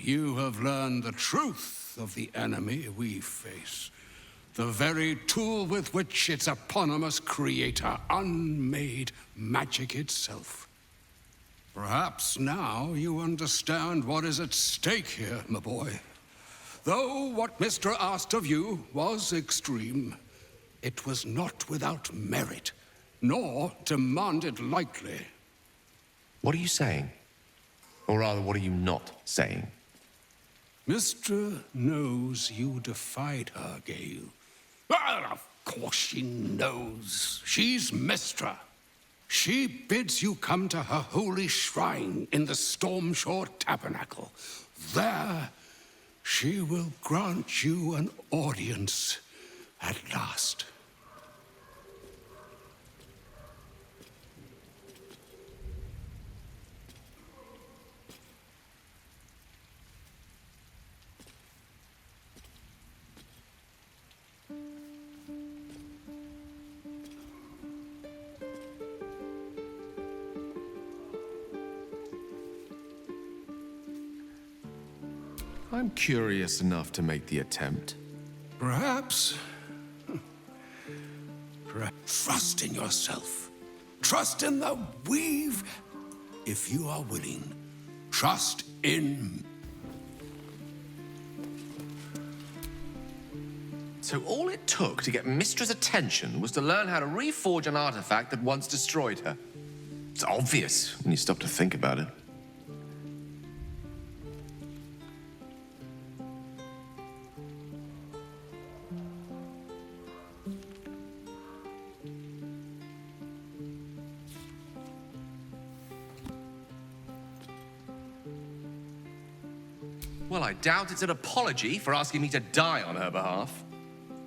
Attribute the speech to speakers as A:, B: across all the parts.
A: You have learned the truth of the enemy we face. The very tool with which its eponymous creator unmade magic itself. Perhaps now you understand what is at stake here, my boy. Though what Mr. asked of you was extreme, it was not without merit, nor demanded lightly.
B: What are you saying? Or rather, what are you not saying?
A: Mr. knows you defied her, Gale. Well, of course she knows. She's Mistra. She bids you come to her holy shrine in the Stormshore Tabernacle. There, she will grant you an audience at last.
B: I'm curious enough to make the attempt.
A: Perhaps. Trust in yourself. Trust in the weave. If you are willing, trust in...
B: So all it took to get Mistra's attention was to learn how to reforge an artifact that once destroyed her. It's obvious when you stop to think about it. Well, I doubt it's an apology for asking me to die on her behalf.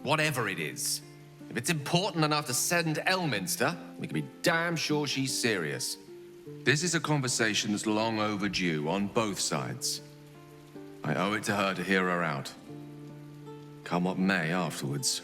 B: Whatever it is. If it's important enough to send Elminster, we can be damn sure she's serious. This is a conversation that's long overdue on both sides. I owe it to her to hear her out. Come what may afterwards.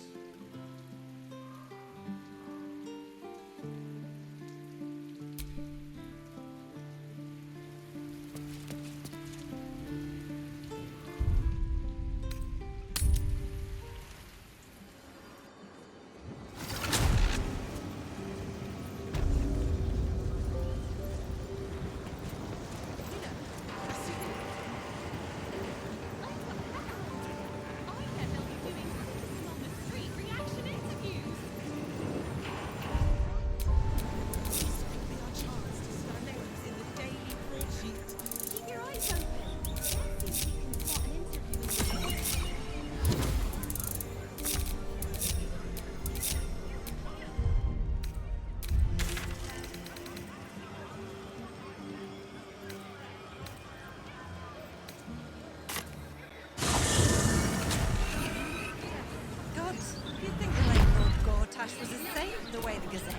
C: Was the same the way the Gazette.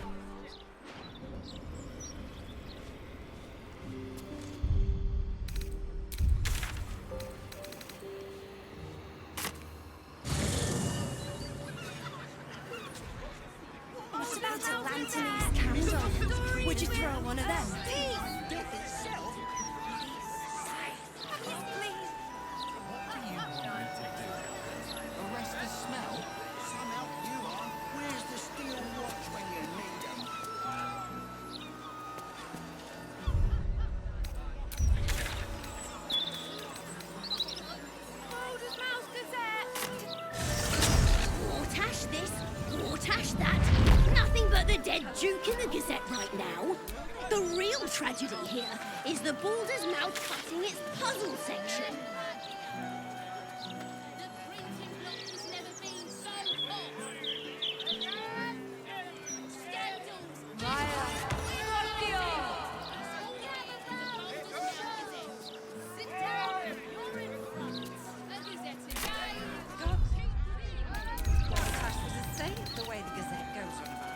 D: What about a lantern's candle? Would you throw one of them?
C: Death itself?
D: Please.
E: What do you want me to do? Arrest the smell? Some help you are. Where's the steel watch when you need 'em?
D: Balder's Mouse Gazette! Wartash this, Wartash that. Nothing but the dead Duke in the Gazette right now. The real tragedy here is the Balder's Mouth cutting its puzzle section.
C: Wartash was the same the way the Gazette goes on about.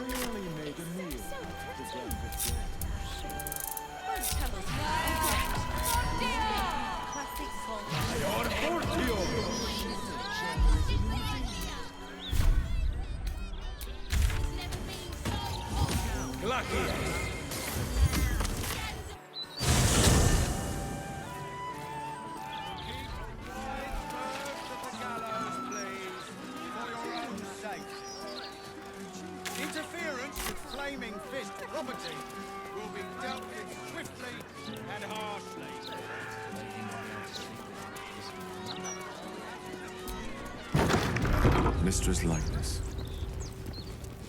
E: Really made a meal to get the
C: Won't tell us classic
B: Mistra's likeness.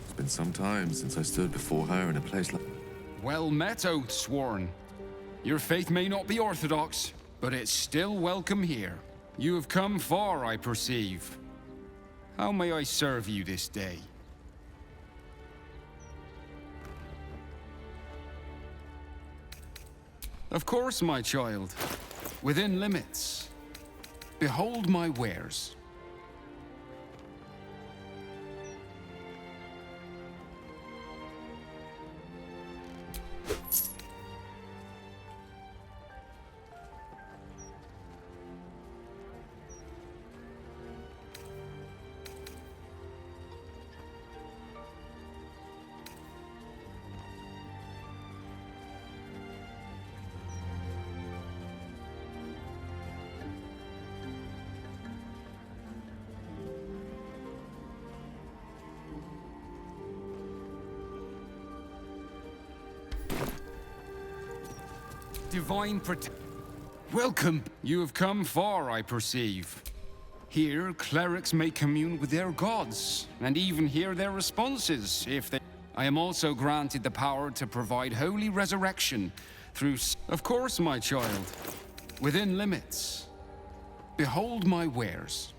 B: It's been some time since I stood before her in a place like...
F: Well met, Oathsworn. Your faith may not be orthodox, but it's still welcome here. You have come far, I perceive. How may I serve you this day? Of course, my child. Within limits. Behold my wares. Divine Welcome! You have come far, I perceive. Here, clerics may commune with their gods, and even hear their responses, if they... I am also granted the power to provide holy resurrection through... Of course, my child. Within limits. Behold my wares.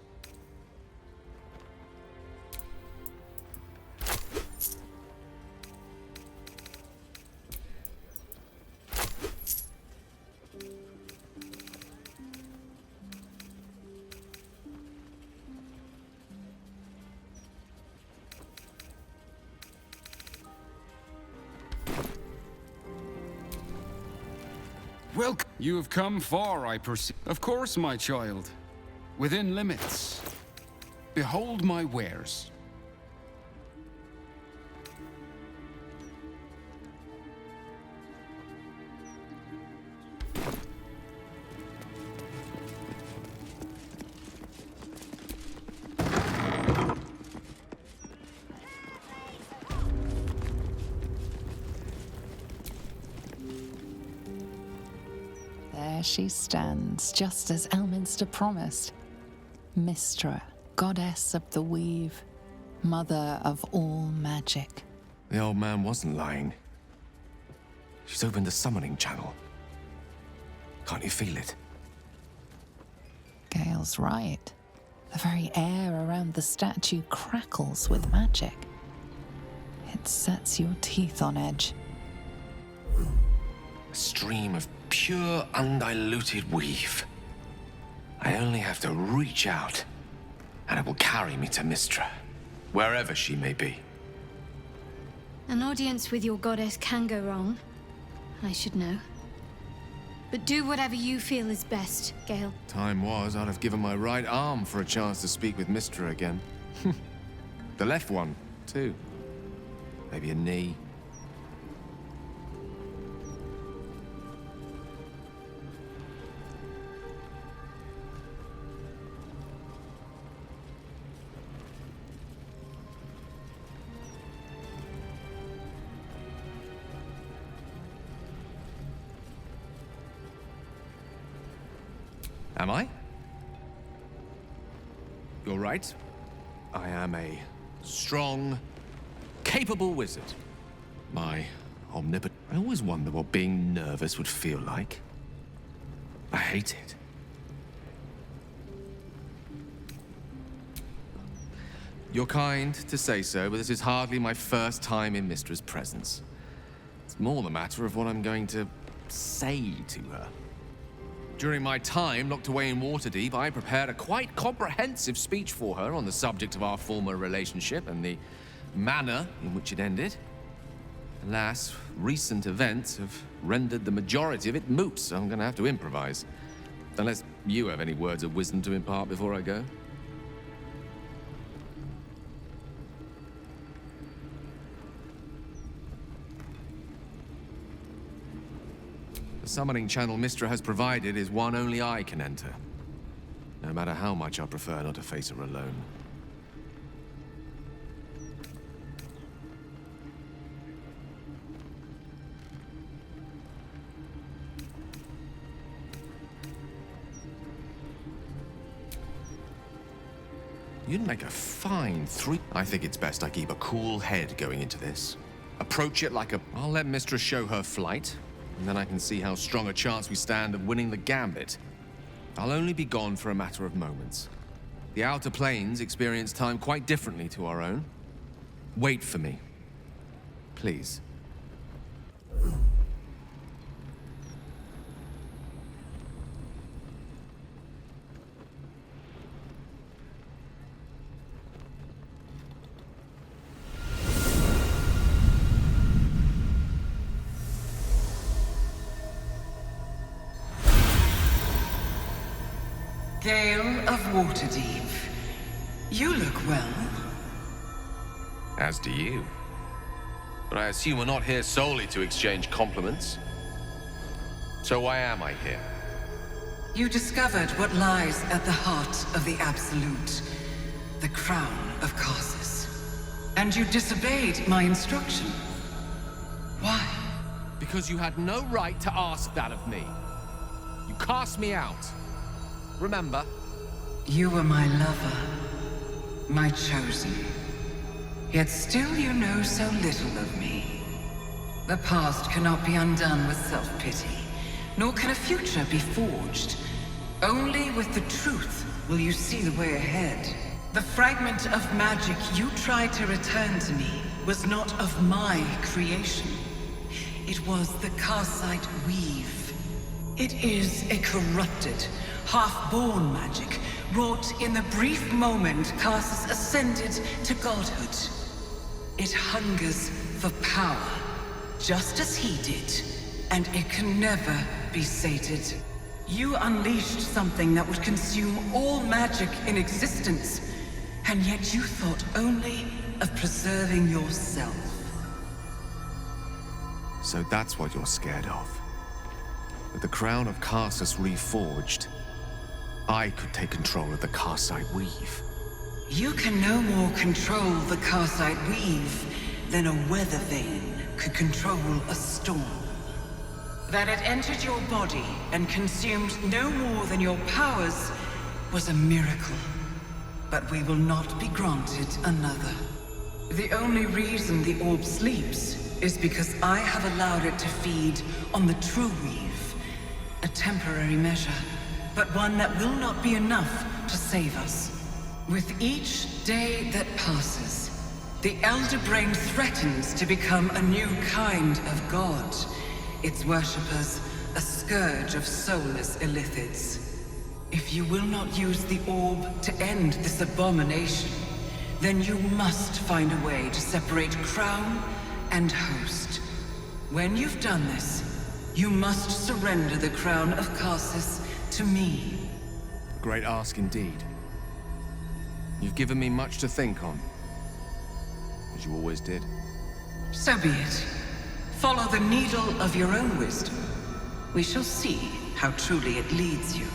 F: Welcome. You have come far, I perceive. Of course, my child. Within limits. Behold my wares.
G: There she stands, just as Elminster promised. Mistra, goddess of the weave, mother of all magic.
B: The old man wasn't lying. She's opened the summoning channel. Can't you feel it?
G: Gale's right. The very air around the statue crackles with magic. It sets your teeth on edge.
B: A stream of pure, undiluted weave. I only have to reach out, and it will carry me to Mistra, wherever she may be.
H: An audience with your goddess can go wrong. I should know. But do whatever you feel is best, Gale.
B: Time was, I'd have given my right arm for a chance to speak with Mistra again. The left one, too. Maybe a knee. Am I? You're right. I am a strong, capable wizard. My omnipotent... I always wonder what being nervous would feel like. I hate it. You're kind to say so, but this is hardly my first time in Mistra's presence. It's more the matter of what I'm going to say to her. During my time locked away in Waterdeep, I prepared a quite comprehensive speech for her on the subject of our former relationship and the manner in which it ended. Alas, recent events have rendered the majority of it moot, so I'm going to have to improvise. Unless you have any words of wisdom to impart before I go. The summoning channel Mistra has provided is one only I can enter. No matter how much I prefer not to face her alone. You'd make a fine three. I think it's best I keep a cool head going into this. Approach it like a... I'll let Mistress show her flight, and then I can see how strong a chance we stand of winning the gambit. I'll only be gone for a matter of moments. The Outer Planes experience time quite differently to our own. Wait for me. Please.
I: Gale of Waterdeep. You look well.
B: As do you. But I assume we're not here solely to exchange compliments. So why am I here?
I: You discovered what lies at the heart of the Absolute, the crown of Karsus. And you disobeyed my instruction. Why?
B: Because you had no right to ask that of me. You cast me out. Remember?
I: You were my lover, my chosen. Yet still you know so little of me. The past cannot be undone with self-pity, nor can a future be forged. Only with the truth will you see the way ahead. The fragment of magic you tried to return to me was not of my creation. It was the Karsite Weave. It is a corrupted, half-born magic, wrought in the brief moment Karsus ascended to godhood. It hungers for power, just as he did, and it can never be sated. You unleashed something that would consume all magic in existence, and yet you thought only of preserving yourself.
B: So that's what you're scared of. With the crown of Karsus reforged, I could take control of the Karsite Weave.
I: You can no more control the Karsite Weave than a weather vane could control a storm. That it entered your body and consumed no more than your powers was a miracle. But we will not be granted another. The only reason the orb sleeps is because I have allowed it to feed on the true weave. A temporary measure, but one that will not be enough to save us. With each day that passes, the Elder Brain threatens to become a new kind of god. Its worshippers, a scourge of soulless illithids. If you will not use the orb to end this abomination, then you must find a way to separate crown and host. When you've done this, you must surrender the crown of Karsus to me.
B: Great ask indeed. You've given me much to think on, as you always did.
I: So be it. Follow the needle of your own wisdom. We shall see how truly it leads you.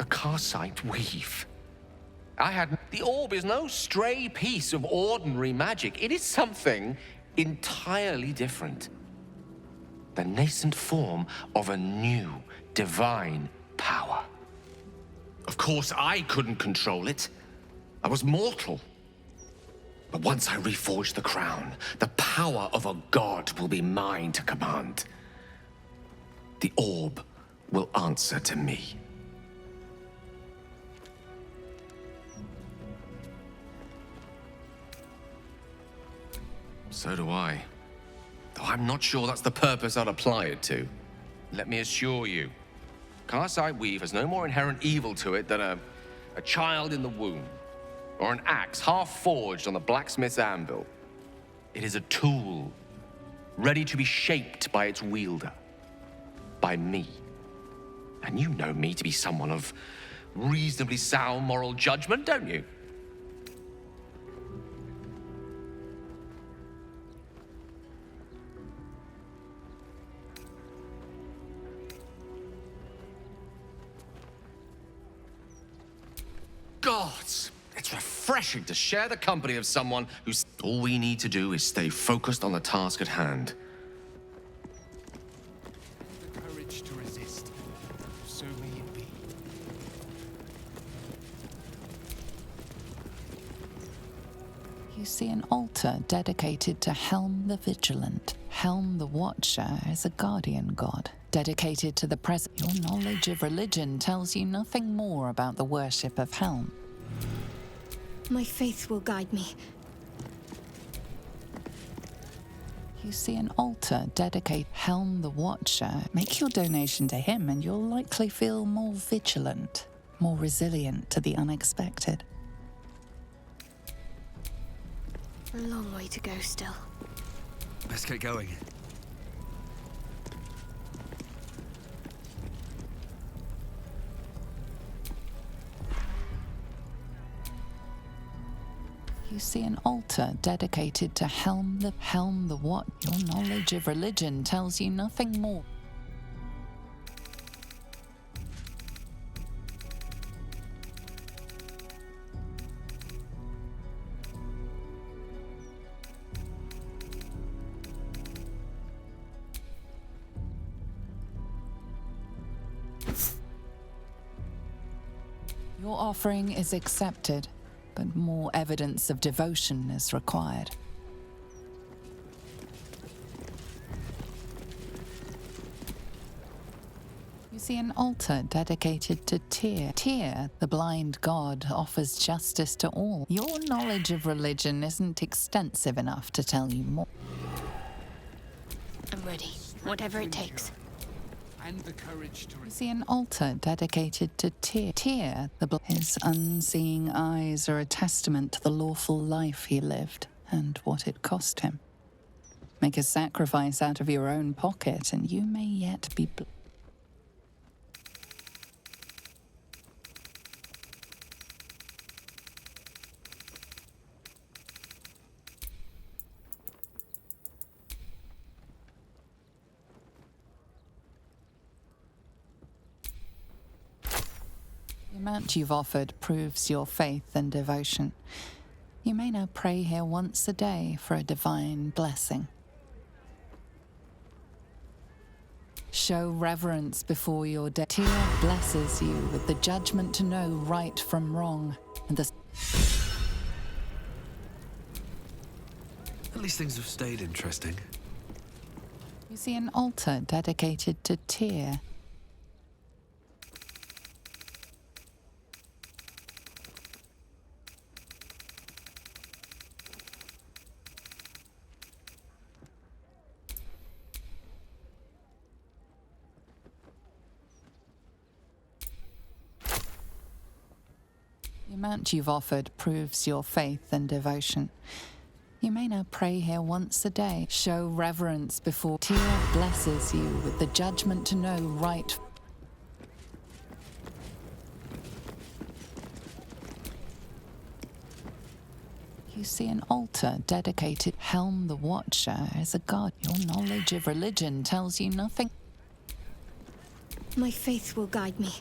B: Karsite Weave. The orb is no stray piece of ordinary magic. It is something entirely different. The nascent form of a new, divine power. Of course, I couldn't control it. I was mortal. But once I reforge the crown, the power of a god will be mine to command. The orb will answer to me. So do I. Though I'm not sure that's the purpose I'd apply it to. Let me assure you, Karsite Weave has no more inherent evil to it than a child in the womb, or an axe half forged on the blacksmith's anvil. It is a tool, ready to be shaped by its wielder, by me. And you know me to be someone of reasonably sound moral judgment, don't you? Oh, it's refreshing to share the company of someone who's... All we need to do is stay focused on the task at hand.
F: The courage to resist. So may it be.
G: You see an altar dedicated to Helm the Vigilant. Helm the Watcher is a guardian god, dedicated to the present. Your knowledge of religion tells you nothing more about the worship of Helm.
H: My faith will guide me.
G: You see an altar dedicated Helm the Watcher. Make your donation to him and you'll likely feel more vigilant, more resilient to the unexpected.
H: A long way to go still.
E: Let's get going.
G: You see an altar dedicated to Helm the What? Your knowledge of religion tells you nothing more. Your offering is accepted, but more evidence of devotion is required. You see an altar dedicated to Tyr. Tyr, the blind god, offers justice to all. Your knowledge of religion isn't extensive enough to tell you more.
H: I'm ready. Whatever it takes.
F: And the courage to
G: You see an altar dedicated to Tyr. Tyr, his unseeing eyes are a testament to the lawful life he lived and what it cost him. Make a sacrifice out of your own pocket and you may yet be The amount you've offered proves your faith and devotion. You may now pray here once a day for a divine blessing. Show reverence before your death. Tyr blesses you with the judgment to know right from wrong and the...
E: At least things have stayed interesting.
G: You see an altar dedicated to Tyr. The amount you've offered proves your faith and devotion. You may now pray here once a day. Show reverence before Tyr blesses you with the judgment to know right. You see an altar dedicated. Helm the Watcher is a god. Your knowledge of religion tells you nothing.
H: My faith will guide me.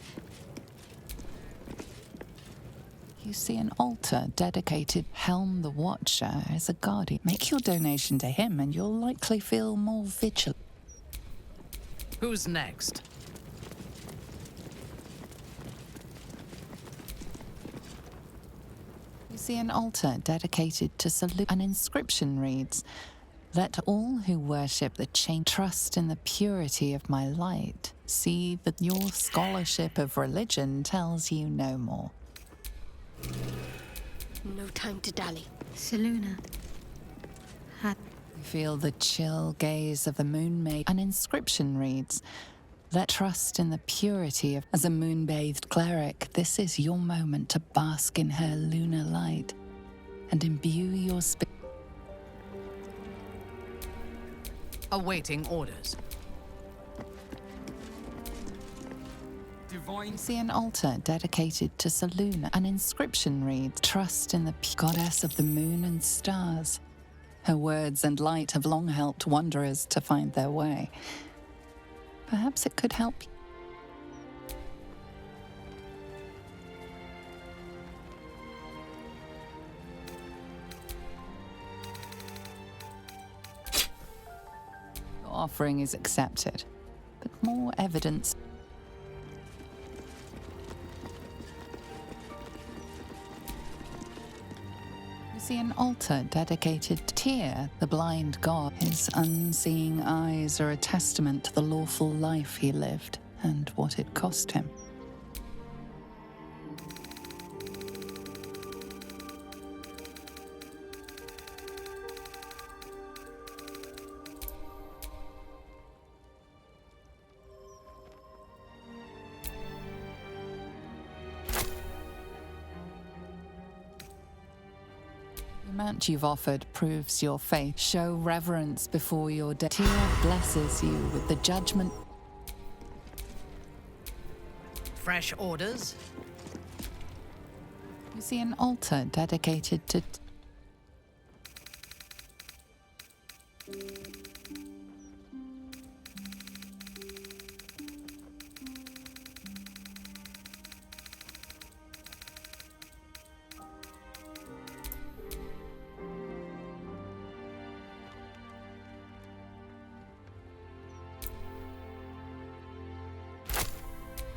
G: You see an altar dedicated. Helm the Watcher is a guardian. Make your donation to him and you'll likely feel more vigilant.
J: Who's next?
G: You see an altar dedicated to salute. An inscription reads, "Let all who worship the chain trust in the purity of my light. See that your scholarship of religion tells you no more."
H: No time to dally. Seluna.
G: You feel the chill gaze of the moon maid. An inscription reads, "Let trust in the purity of..." As a moon-bathed cleric, this is your moment to bask in her lunar light and imbue your spirit.
J: Awaiting orders.
G: You see an altar dedicated to Seluna. An inscription reads, "Trust in the goddess of the moon and stars. Her words and light have long helped wanderers to find their way. Perhaps it could help you." offering is accepted, but more evidence. You see an altar dedicated to Tyr, the blind god. His unseeing eyes are a testament to the lawful life he lived and what it cost him. The amount you've offered proves your faith. Show reverence before your death. Tyr blesses you with the judgment.
J: Fresh orders?
G: You see an altar dedicated to...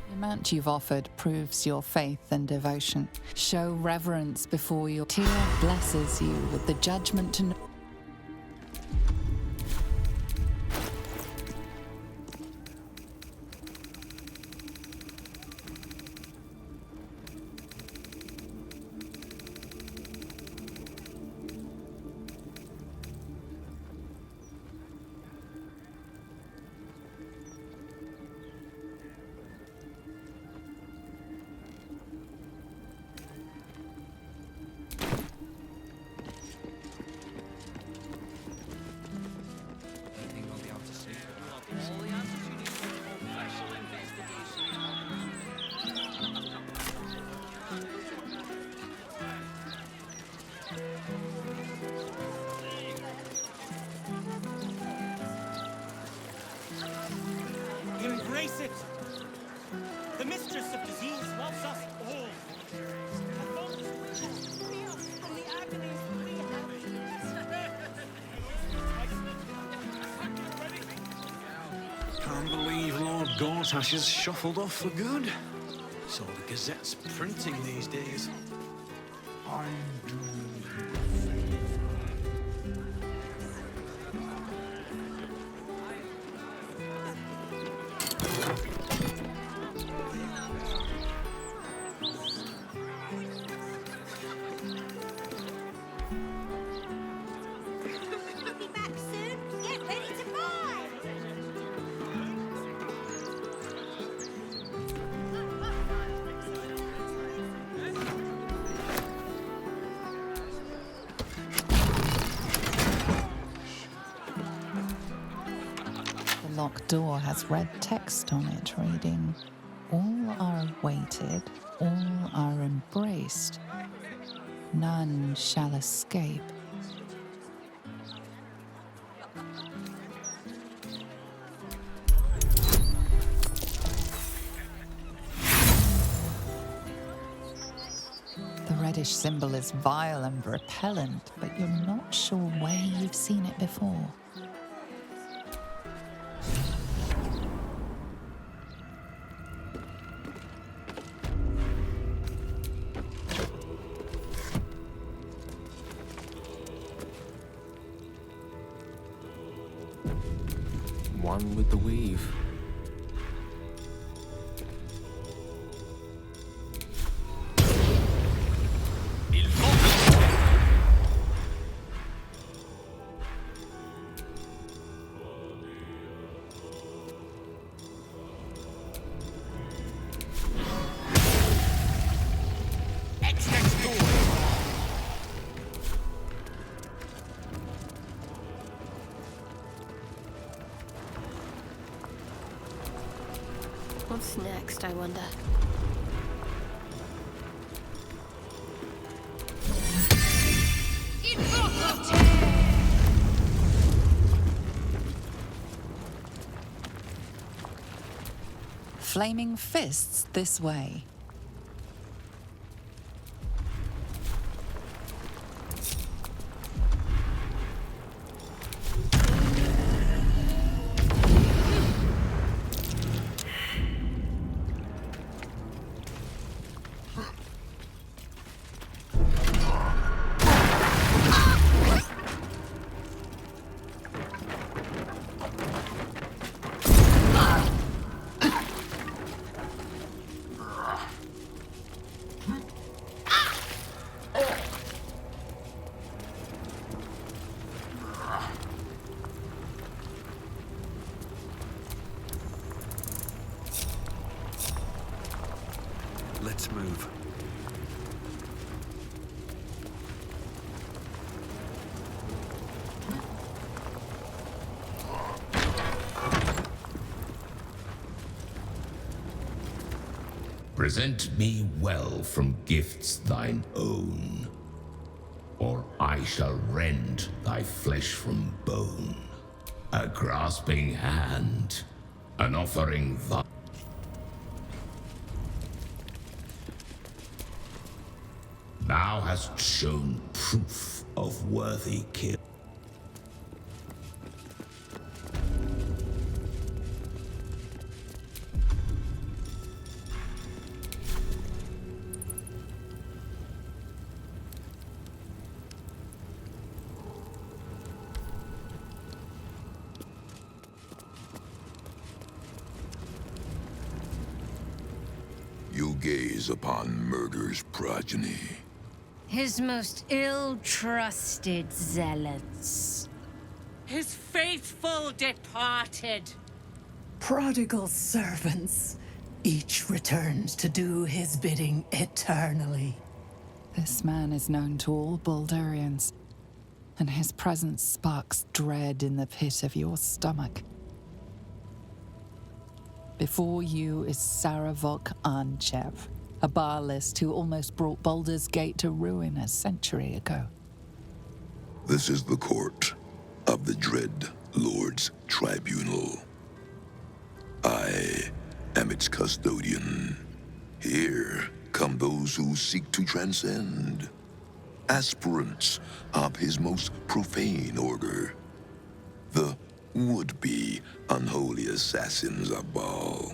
G: The amount you've offered proves your faith and devotion. Show reverence before your... Tyr blesses you with the judgment and...
K: Embrace it! The mistress of disease loves us all. From the agonies we have.
E: Can't believe Lord Gortash has shuffled off for good. So the Gazette's printing these days. I do.
D: Be back soon. Get ready to buy.
G: The locked door has red text on it reading, "All are awaited, all are embraced. None shall escape." The reddish symbol is vile and repellent, but you're not sure where you've seen it before.
B: One with the weave.
D: What's next, I wonder?
G: Flaming fists this way.
L: Present me well from gifts thine own, or I shall rend thy flesh from bone. A grasping hand, an offering thou hast shown proof of worthy kill.
M: You gaze upon murder's progeny.
N: His most ill-trusted zealots.
O: His faithful departed.
P: Prodigal servants. Each returns to do his bidding eternally.
G: This man is known to all Baldurians, and his presence sparks dread in the pit of your stomach. Before you is Saravok Arnchev, a Baalist who almost brought Baldur's Gate to ruin a century ago.
M: This is the court of the Dread Lord's Tribunal. I am its custodian. Here come those who seek to transcend, aspirants of his most profane order, the would-be unholy assassins of Baal.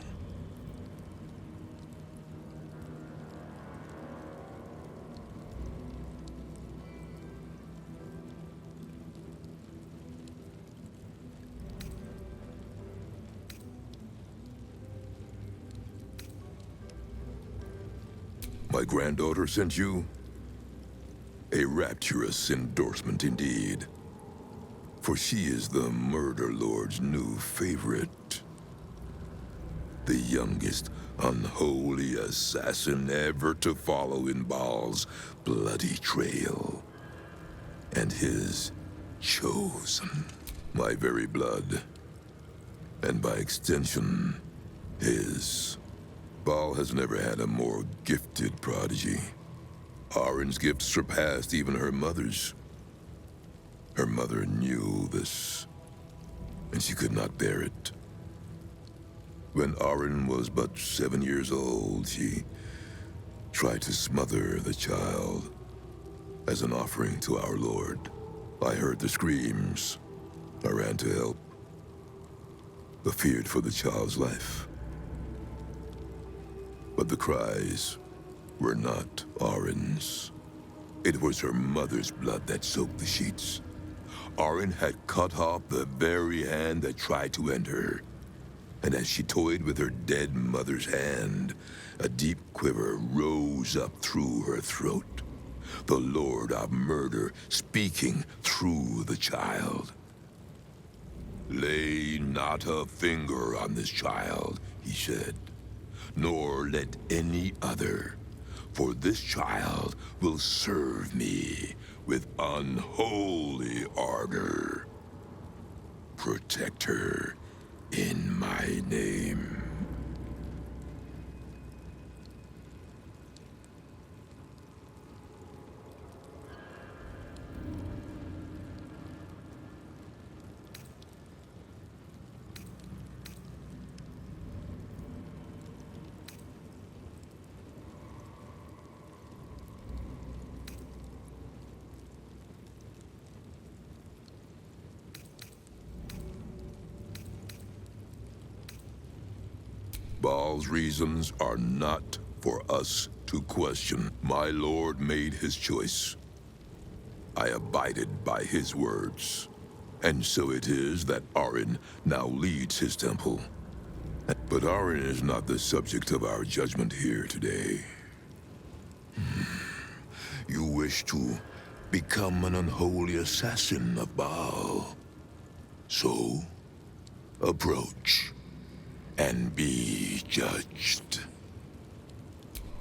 M: My granddaughter sent you? A rapturous endorsement indeed. For she is the Murder Lord's new favorite. The youngest unholy assassin ever to follow in Baal's bloody trail. And his chosen. My very blood. And by extension, his. Baal has never had a more gifted prodigy. Arin's gift surpassed even her mother's. Her mother knew this, and she could not bear it. When Arin was but 7 years old, she tried to smother the child as an offering to our Lord. I heard the screams. I ran to help, but feared for the child's life. But the cries were not Arin's. It was her mother's blood that soaked the sheets. Arin had cut off the very hand that tried to end her. And as she toyed with her dead mother's hand, a deep quiver rose up through her throat. The Lord of Murder speaking through the child. Lay not a finger on this child, he said, nor let any other, for this child will serve me with unholy ardor. Protect her in my name. Baal's reasons are not for us to question. My lord made his choice. I abided by his words. And so it is that Arin now leads his temple. But Arin is not the subject of our judgment here today. You wish to become an unholy assassin of Baal. So, approach and be judged.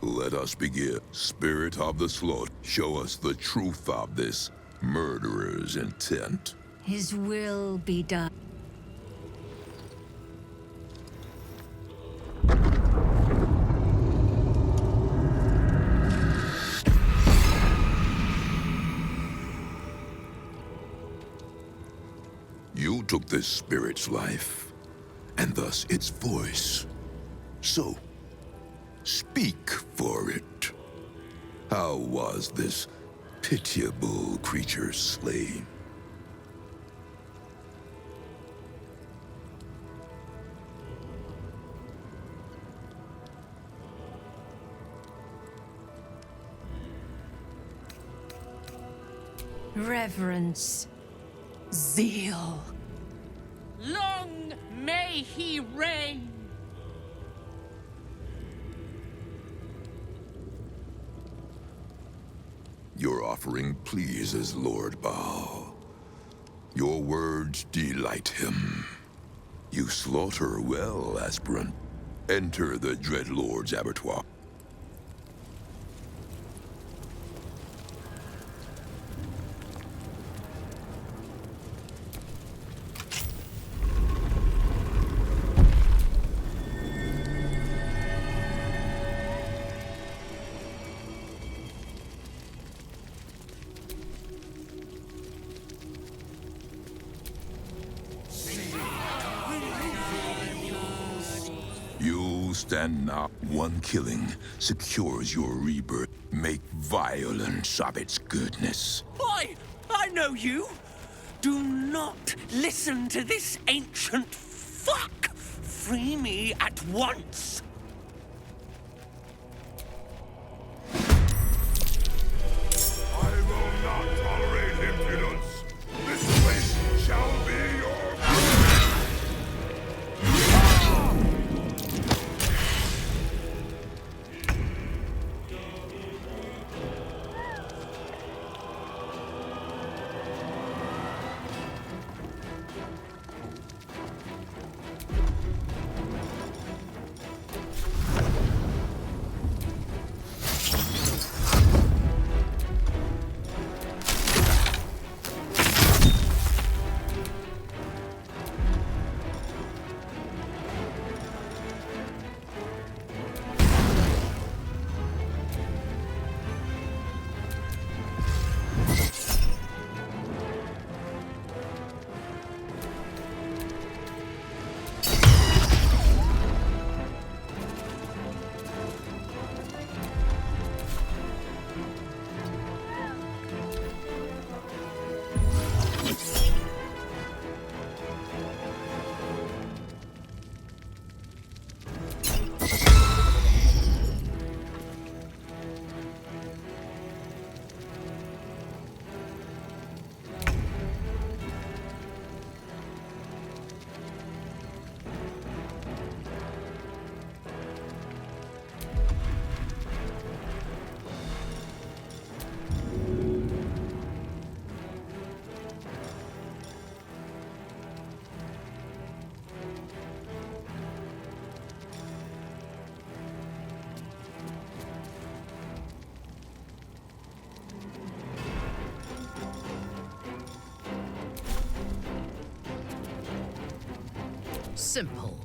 M: Let us begin. Spirit of the slaughter, show us the truth of this murderer's intent.
N: His will be done.
M: You took this spirit's life, and thus its voice. So, speak for it. How was this pitiable creature slain?
N: Reverence.
P: Zeal.
O: Long may he reign!
M: Your offering pleases Lord Baal. Your words delight him. You slaughter well, aspirant. Enter the Dread Lord's abattoir. You stand now. One killing secures your rebirth. Make violence of its goodness.
K: I know you! Do not listen to this ancient fuck! Free me at once!
M: I will not tolerate impudence. This place shall be your...
J: Simple.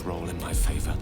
Q: roll in my favor.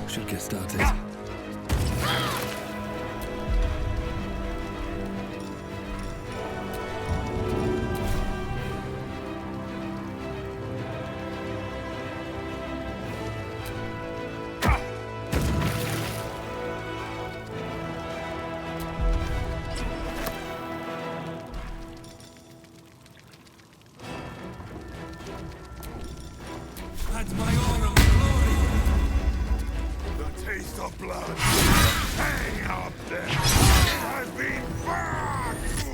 R: Should get started.
E: That's my honor and glory. The taste of blood. Hang out there. It has been far too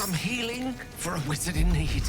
B: Some healing for a wizard in need.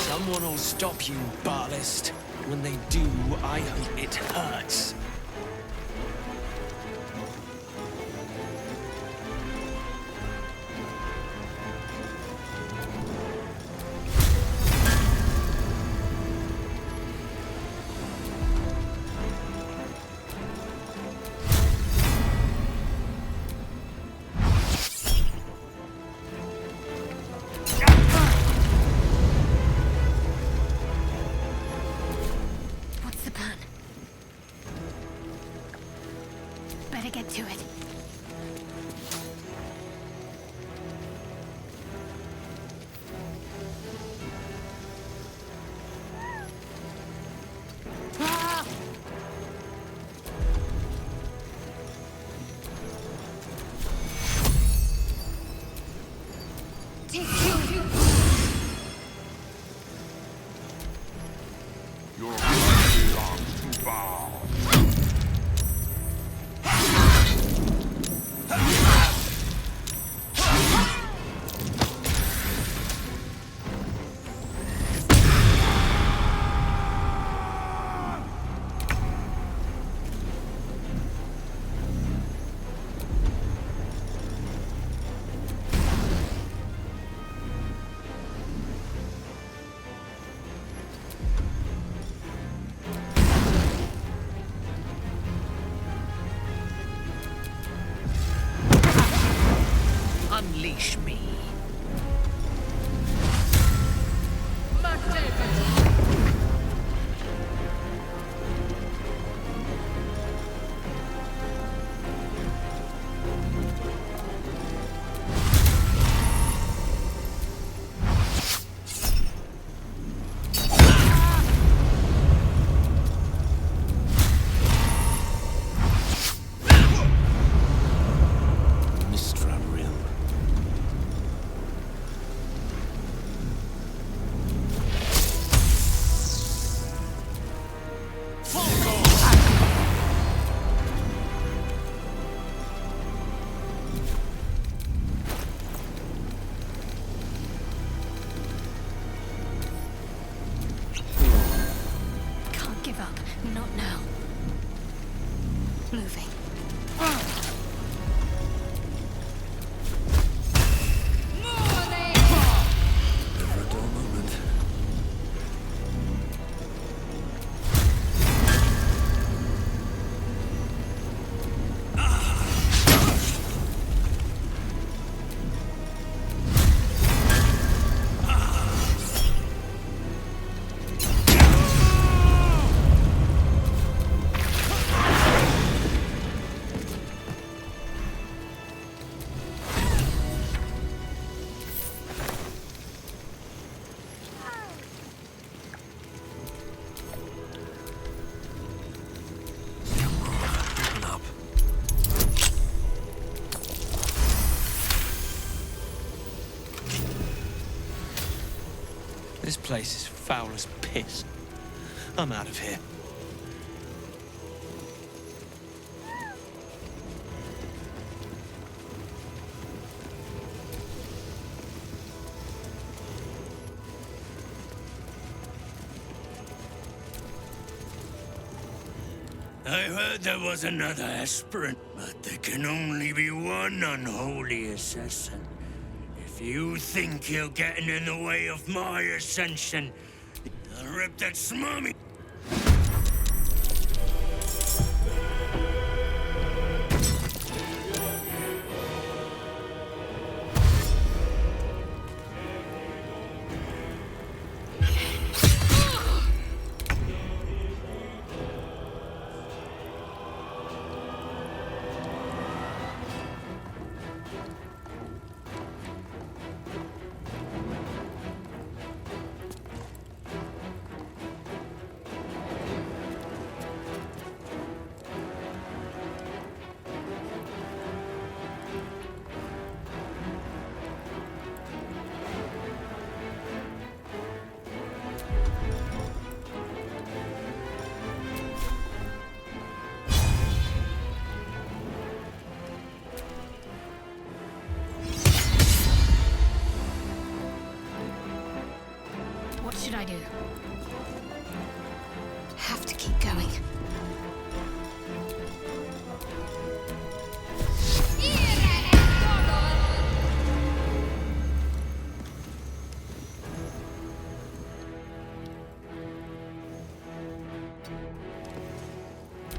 K: Someone will stop you, Barlist. When they do, I hope it hurts.
H: What's the plan? Better get to it.
E: Your blood belongs to Baal.
K: Unleash me.
H: Can't give up. Not now. Moving.
R: Never a dull moment. Open up.
K: This place is foul as piss. I'm out of here. I heard there was another aspirant, but there can only be one unholy assassin. If you think you're getting in the way of my ascension, I'll rip that smarmy.
H: What should I do? Have to keep going.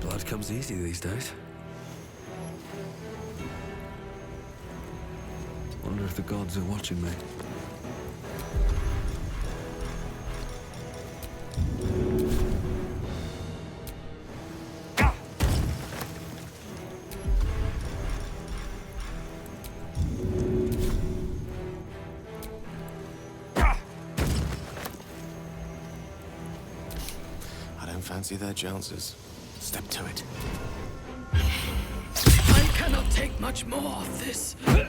R: Blood comes easy these days. Wonder if the gods are watching me.
B: Fancy their chances. Step to it.
P: I cannot take much more of this.
H: Got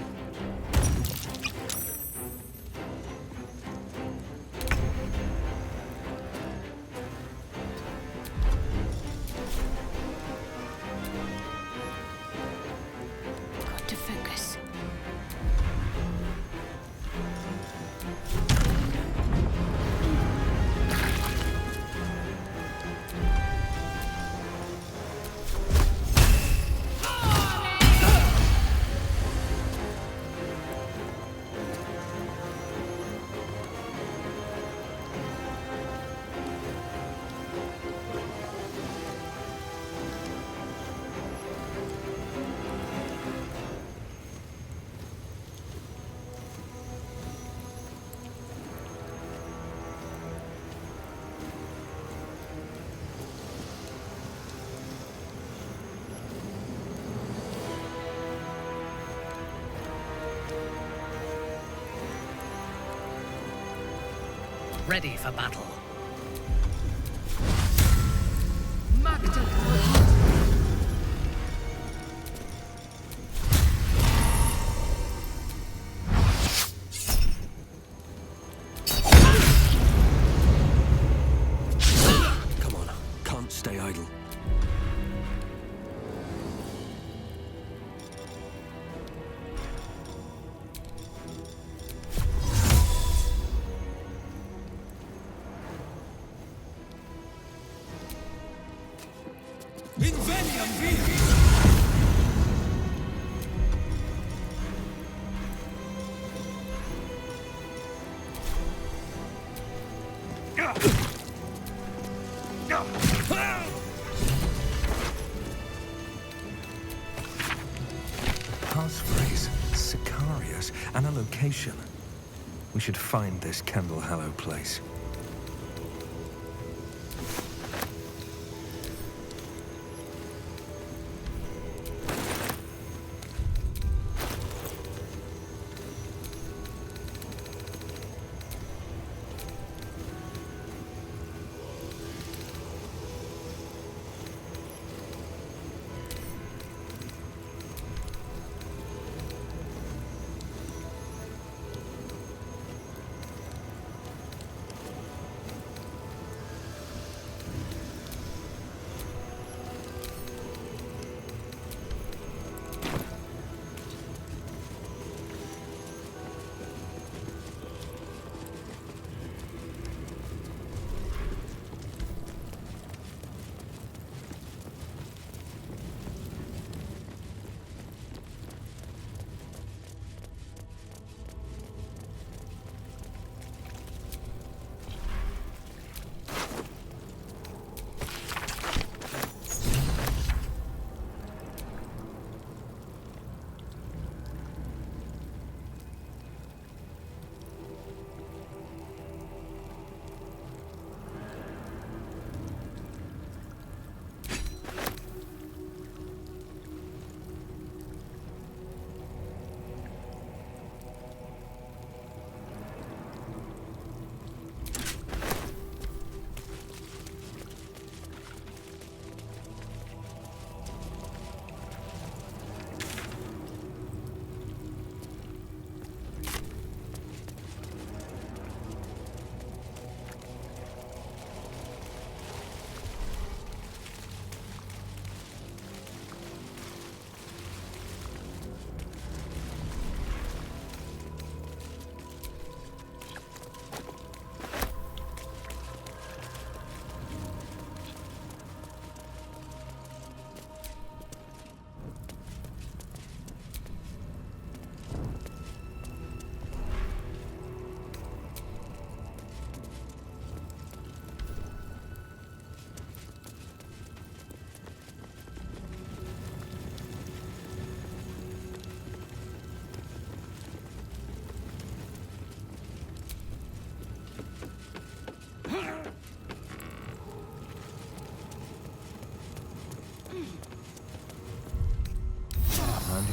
H: to focus.
J: Ready for battle.
R: Come on, can't stay idle.
Q: Passphrase, Sicarius, and a location. We should find this Candle Hallow place.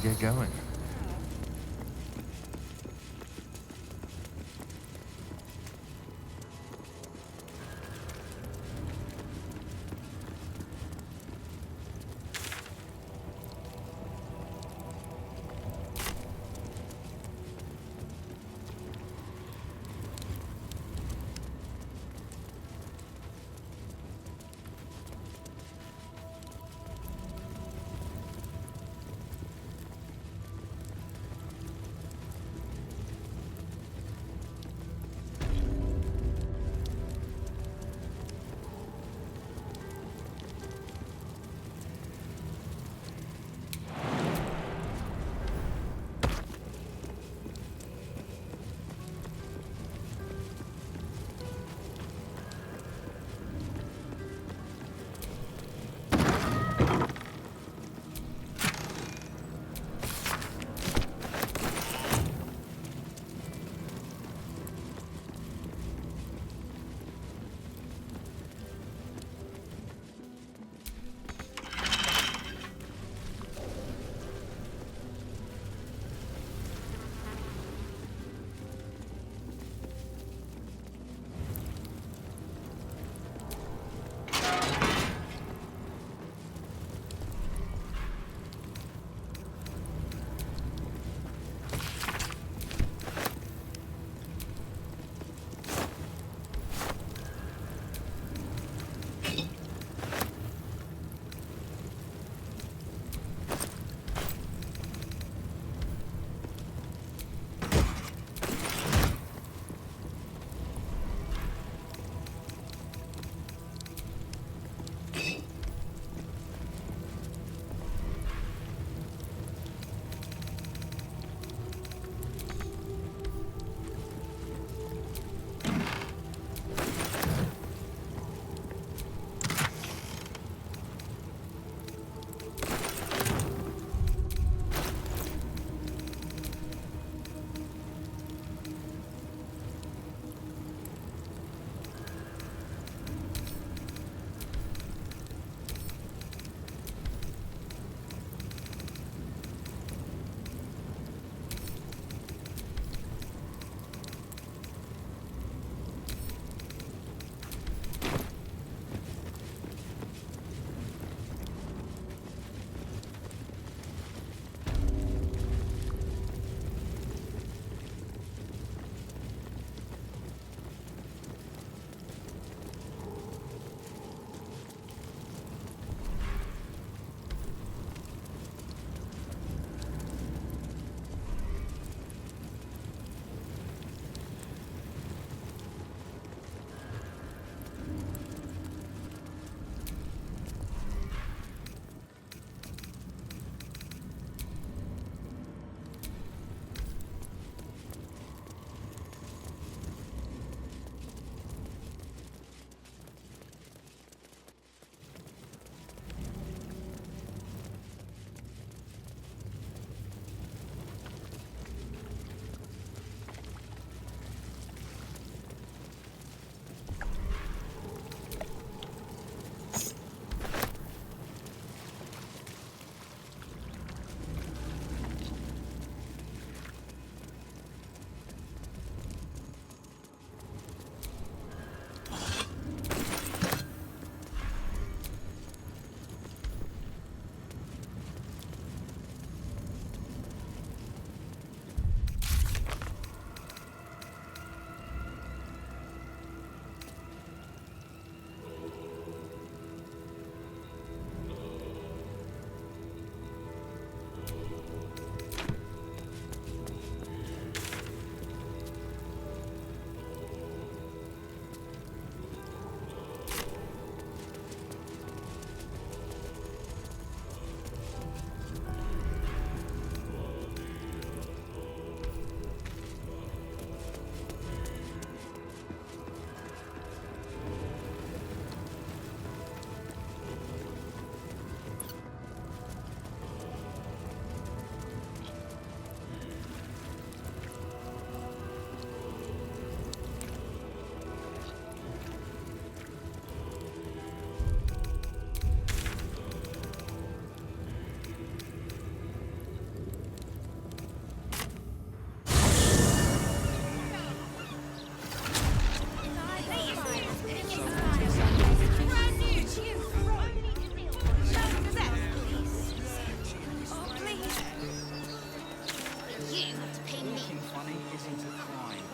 Q: get going.
D: You have to pay me.
F: Looking funny isn't a crime.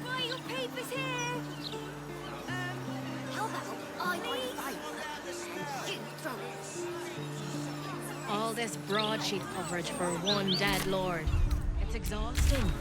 D: Buy your papers here. How about I fight and you throw it?
N: All this broadsheet coverage for one dead lord. It's exhausting.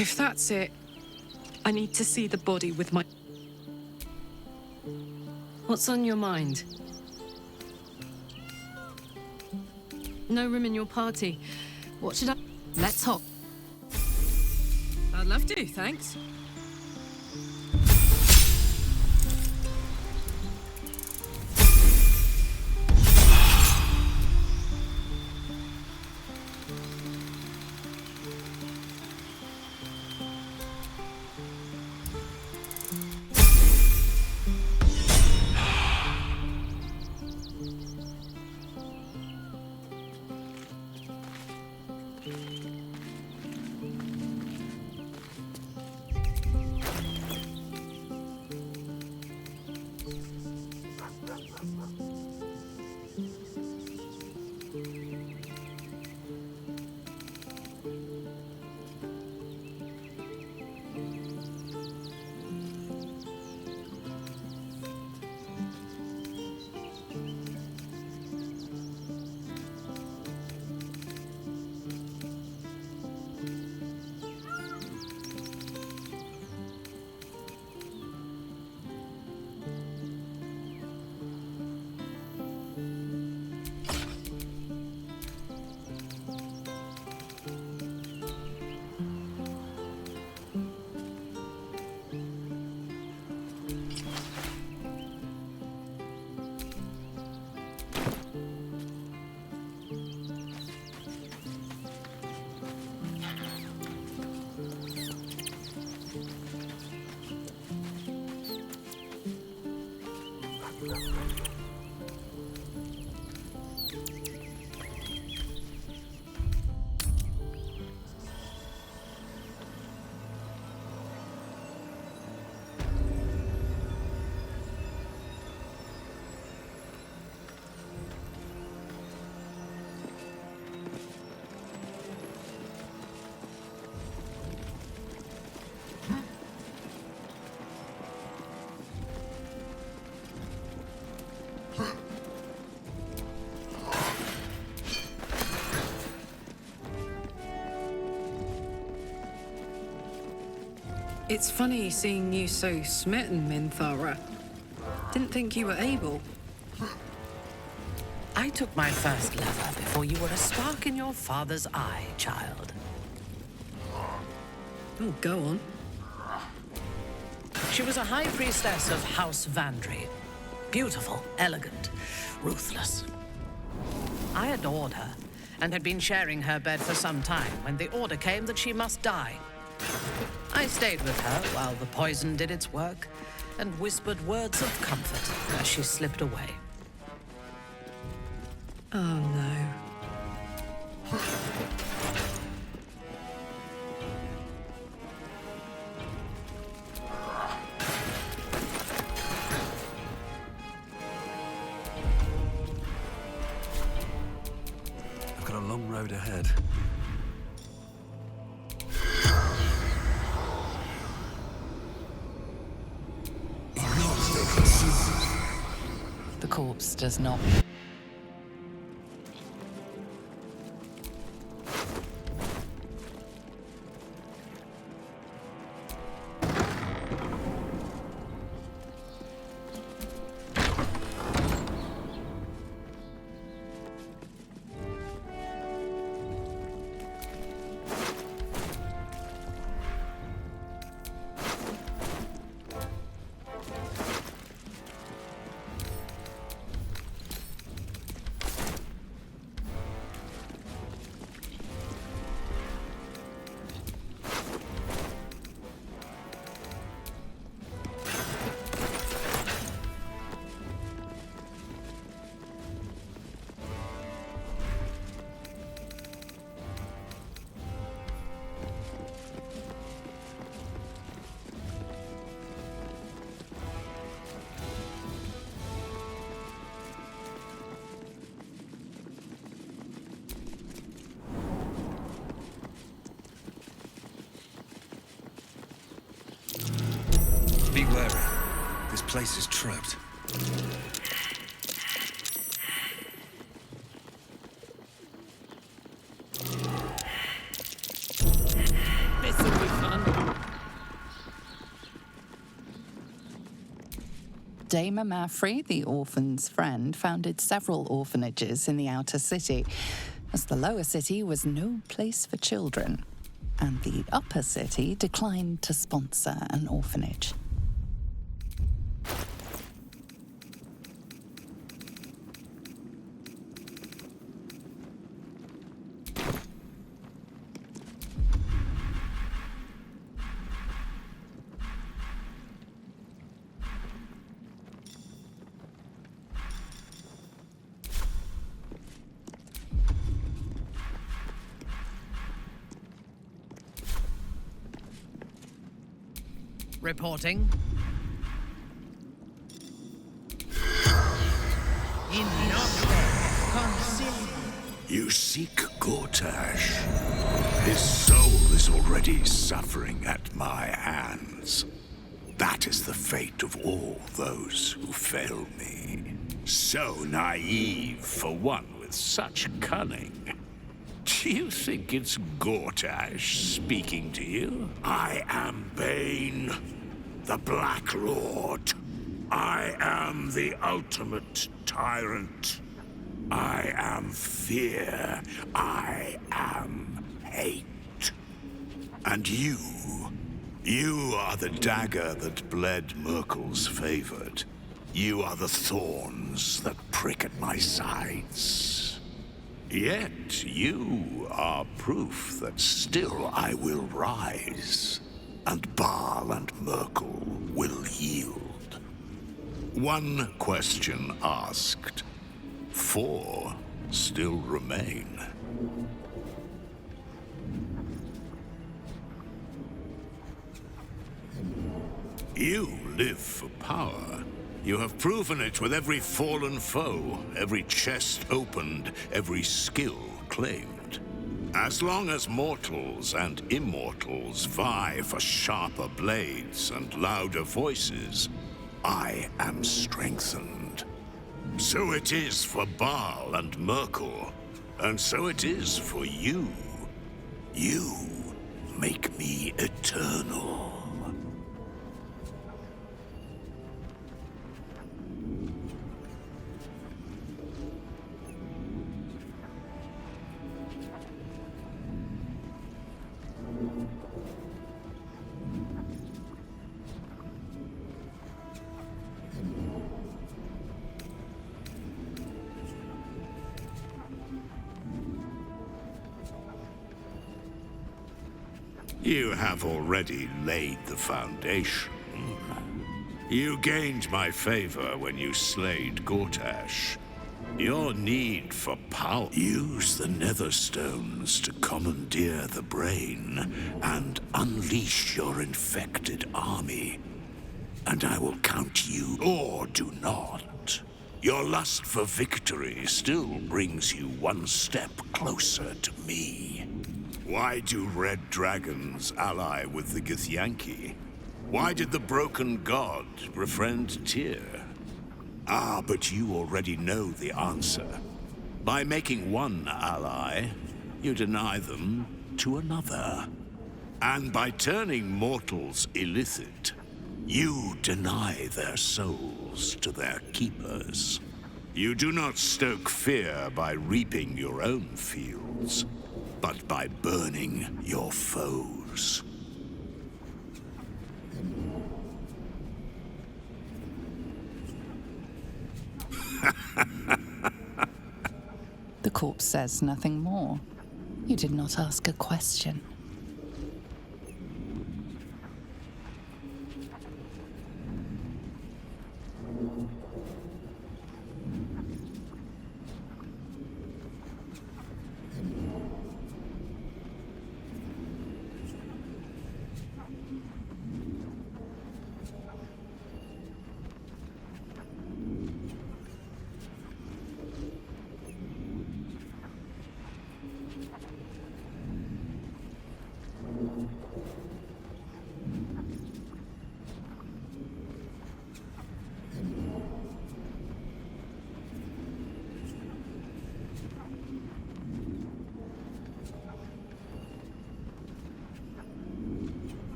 S: If that's it, I need to see the body with my... What's on your mind? No room in your party. What should I... Let's hop. I'd love to, thanks. It's funny seeing you so smitten, Minthara. Didn't think you were able.
J: I took my first lover before you were a spark in your father's eye, child.
S: Oh, go on.
J: She was a high priestess of House Vandry. Beautiful, elegant, ruthless. I adored her, and had been sharing her bed for some time when the order came that she must die. I stayed with her while the poison did its work, and whispered words of comfort as she slipped away.
S: Oh, no.
R: I've got a long road ahead.
G: The corpse does not.
Q: Be wary. This place is trapped.
S: This'll be fun.
G: Dame Mafrey, the orphan's friend, founded several orphanages in the outer city, as the lower city was no place for children, and the upper city declined to sponsor an orphanage.
J: Reporting.
E: You seek Gortash. His soul is already suffering at my hands. That is the fate of all those who fail me. So naive for one with such cunning. Do you think it's Gortash speaking to you? I am Bane, the Black Lord. I am the ultimate tyrant. I am fear. I am hate. And you are the dagger that bled Merkel's favored. You are the thorns that prick at my sides. Yet you are proof that still I will rise, and Baal and Merkel will yield. One question asked, 4 still remain. You live for power. You have proven it with every fallen foe, every chest opened, every skill claimed. As long as mortals and immortals vie for sharper blades and louder voices, I am strengthened. So it is for Baal and Merkel, and so it is for you. You make me eternal. You have already laid the foundation. You gained my favor when you slayed Gortash. Your need for power. Use the Netherstones to commandeer the brain and unleash your infected army. And I will count you, or do not. Your lust for victory still brings you one step closer to me. Why do red dragons ally with the Githyanki? Why did the broken god befriend Tyr? Ah, but you already know the answer. By making one ally, you deny them to another. And by turning mortals illicit, you deny their souls to their keepers. You do not stoke fear by reaping your own fields, but by burning your foes.
G: The corpse says nothing more. You did not ask a question.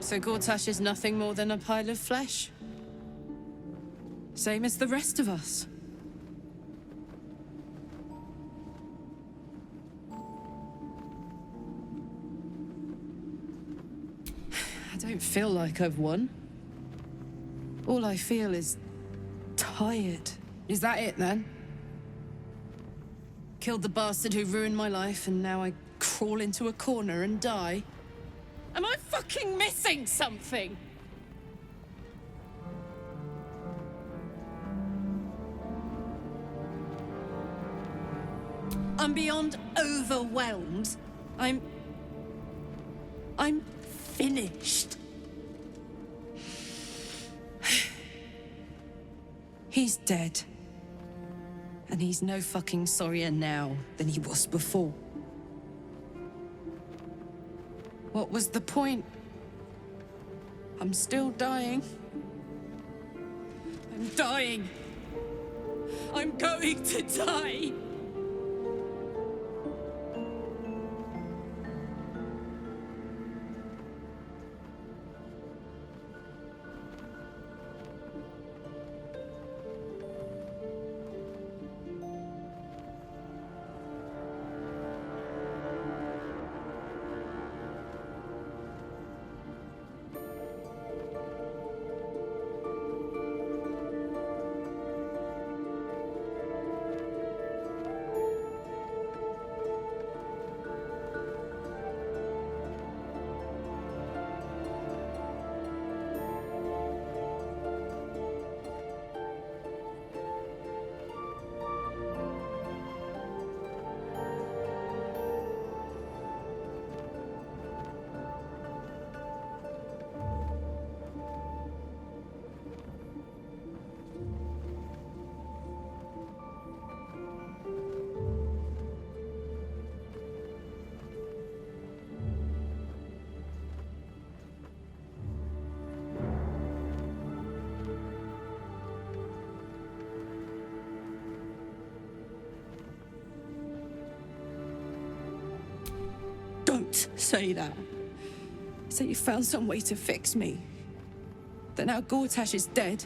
S: So Gortash is nothing more than a pile of flesh? Same as the rest of us. I don't feel like I've won. All I feel is tired. Is that it, then? Killed the bastard who ruined my life, and now I crawl into a corner and die? Am I fucking missing something? I'm beyond overwhelmed. I'm finished. He's dead. And he's no fucking sorrier now than he was before. What was the point? I'm still dying. I'm dying. I'm going to die. Don't say that. Say you found some way to fix me. That now Gortash is dead,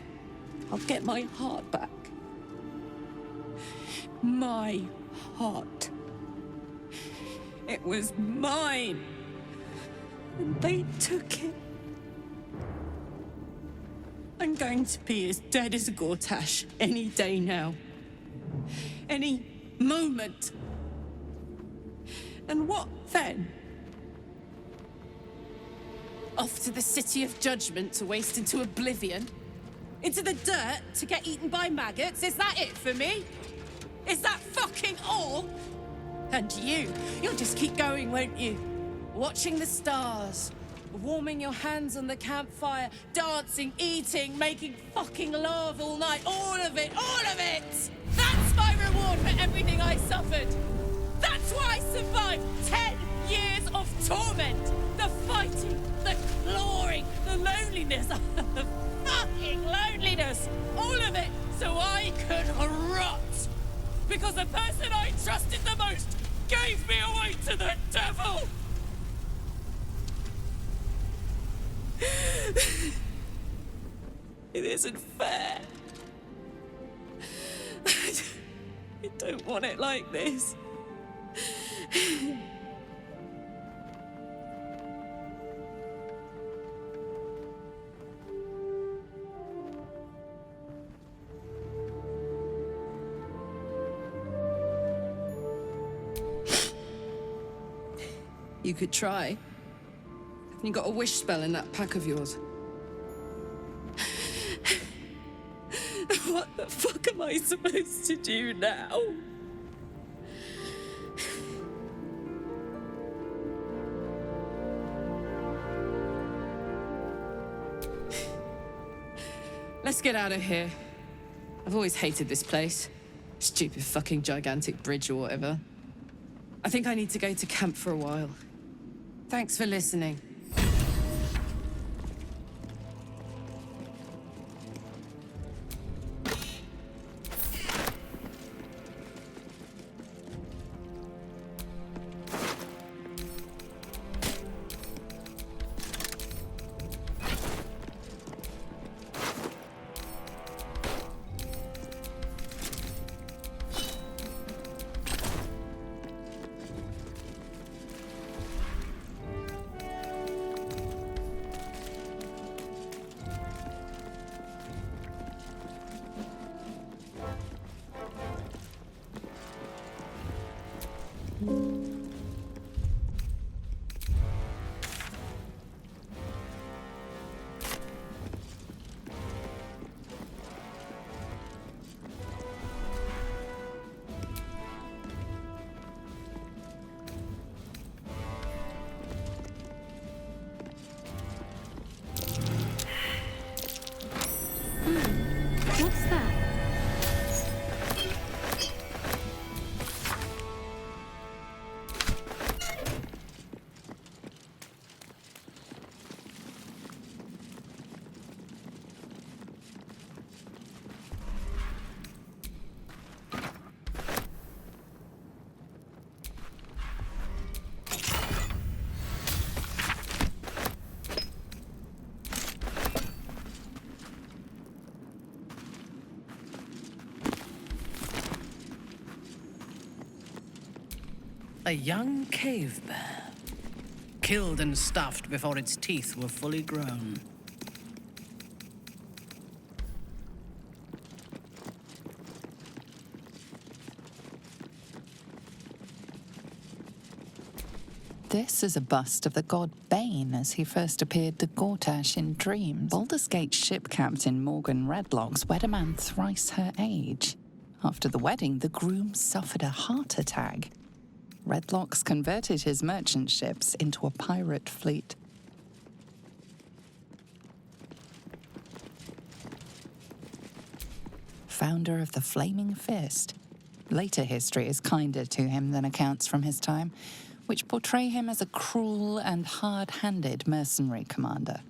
S: I'll get my heart back. My heart. It was mine. And they took it. I'm going to be as dead as Gortash any day now. Any moment. And what then? Off to the City of Judgment to waste into oblivion? Into the dirt to get eaten by maggots? Is that it for me? Is that fucking all? And you'll just keep going, won't you? Watching the stars, warming your hands on the campfire, dancing, eating, making fucking love all night. All of it, all of it! That's my reward for everything I suffered. That's why I survived 10 years of torment. The fighting, the clawing, the loneliness, the fucking loneliness. All of it so I could rot. Because the person I trusted the most gave me away to the devil. It isn't fair. I don't want it like this. You could try. You got a wish spell in that pack of yours. What the fuck am I supposed to do now? Let's get out of here. I've always hated this place. Stupid fucking gigantic bridge or whatever. I think I need to go to camp for a while. Thanks for listening.
J: A young cave bear. Killed and stuffed before its teeth were fully grown.
G: This is a bust of the god Bane as he first appeared to Gortash in dreams. Baldur's Gate ship captain Morgan Redlocks wed a man thrice her age. After the wedding, the groom suffered a heart attack. Redlocks converted his merchant ships into a pirate fleet. Founder of the Flaming Fist. Later history is kinder to him than accounts from his time, which portray him as a cruel and hard-handed mercenary commander.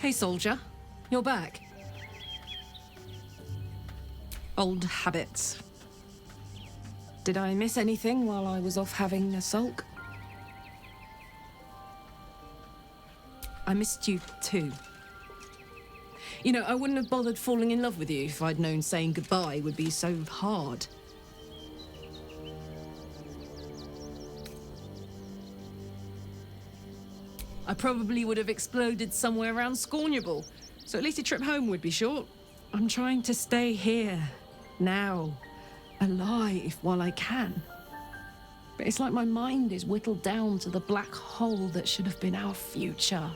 T: Hey, soldier. You're back. Old habits. Did I miss anything while I was off having a sulk? I missed you too. You know, I wouldn't have bothered falling in love with you if I'd known saying goodbye would be so hard. I probably would have exploded somewhere around Scornable, so at least a trip home would be short. I'm trying to stay here, now, alive while I can. But it's like my mind is whittled down to the black hole that should have been our future.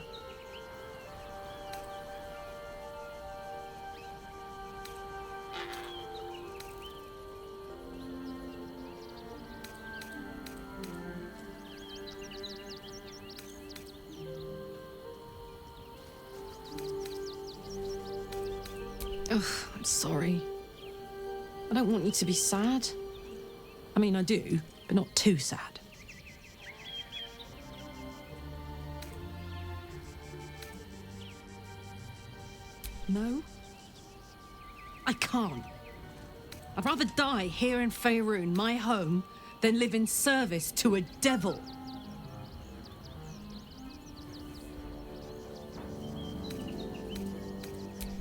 T: Ugh, I'm sorry. I don't want you to be sad. I mean, I do, but not too sad. No? I can't. I'd rather die here in Faerun, my home, than live in service to a devil.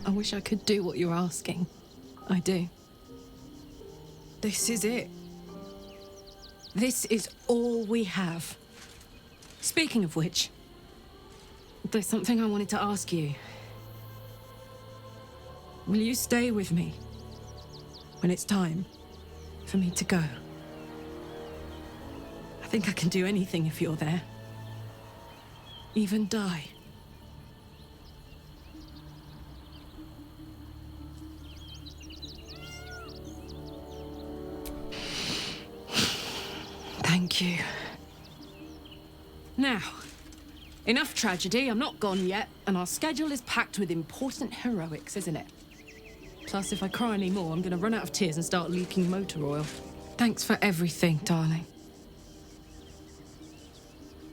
T: I wish I could do what you're asking. I do. This is it. This is all we have. Speaking of which, there's something I wanted to ask you. Will you stay with me when it's time for me to go? I think I can do anything if you're there. Even die. Thank you. Now, enough tragedy. I'm not gone yet, and our schedule is packed with important heroics, isn't it? Plus, if I cry anymore, I'm gonna run out of tears and start leaking motor oil. Thanks for everything, darling.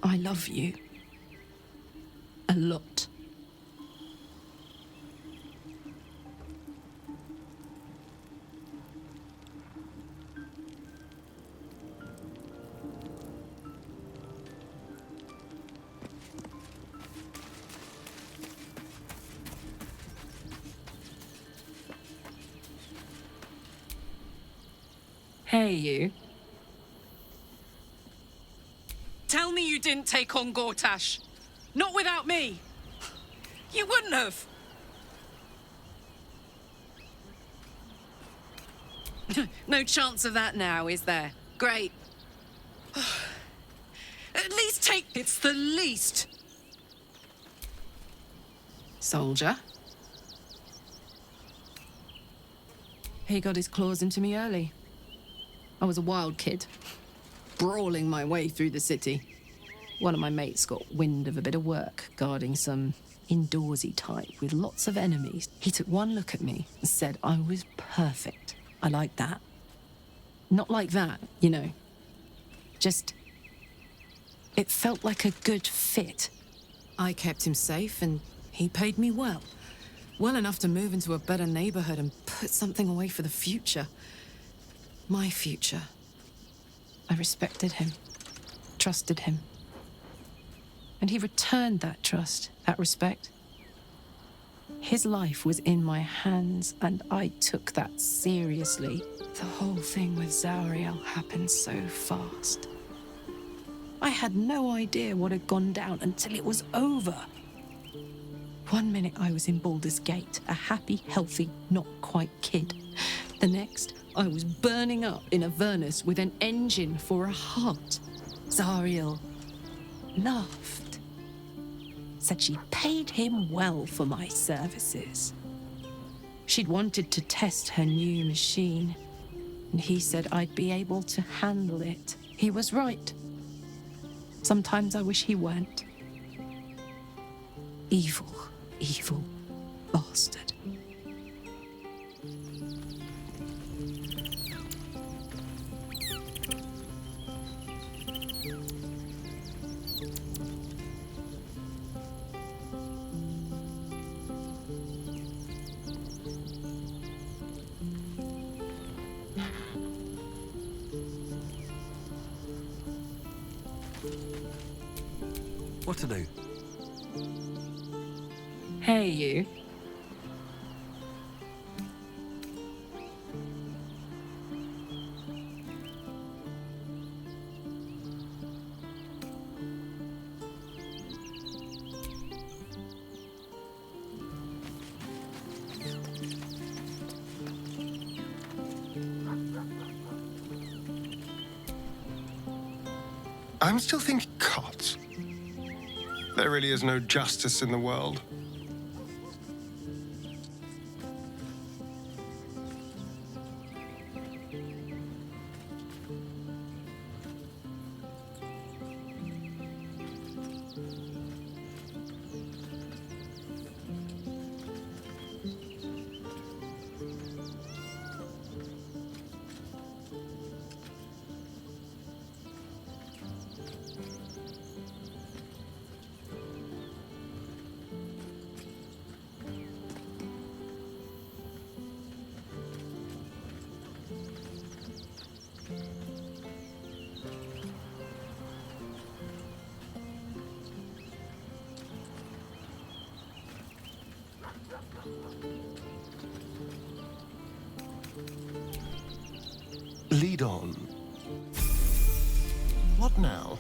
T: I love you. A lot. Hey, you. Tell me you didn't take on Gortash. Not without me. You wouldn't have. No chance of that now, is there? Great. At least take... It's the least. Soldier. He got his claws into me early. I was a wild kid, brawling my way through the city. One of my mates got wind of a bit of work guarding some indoorsy type with lots of enemies. He took one look at me and said I was perfect. I like that. Not like that, you know. Just... it felt like a good fit. I kept him safe and he paid me well. Well enough to move into a better neighborhood and put something away for the future. My future. I respected him, trusted him. And he returned that trust, that respect. His life was in my hands, and I took that seriously. The whole thing with Zariel happened so fast. I had no idea what had gone down until it was over. One minute I was in Baldur's Gate, a happy, healthy, not quite kid. The next, I was burning up in Avernus with an engine for a heart. Zariel laughed. Said she paid him well for my services. She'd wanted to test her new machine, and he said I'd be able to handle it. He was right. Sometimes I wish he weren't. Evil, evil bastard.
Q: What to do?
T: Hey, you.
U: I'm still thinking, God, there really is no justice in the world. Lead on. What now?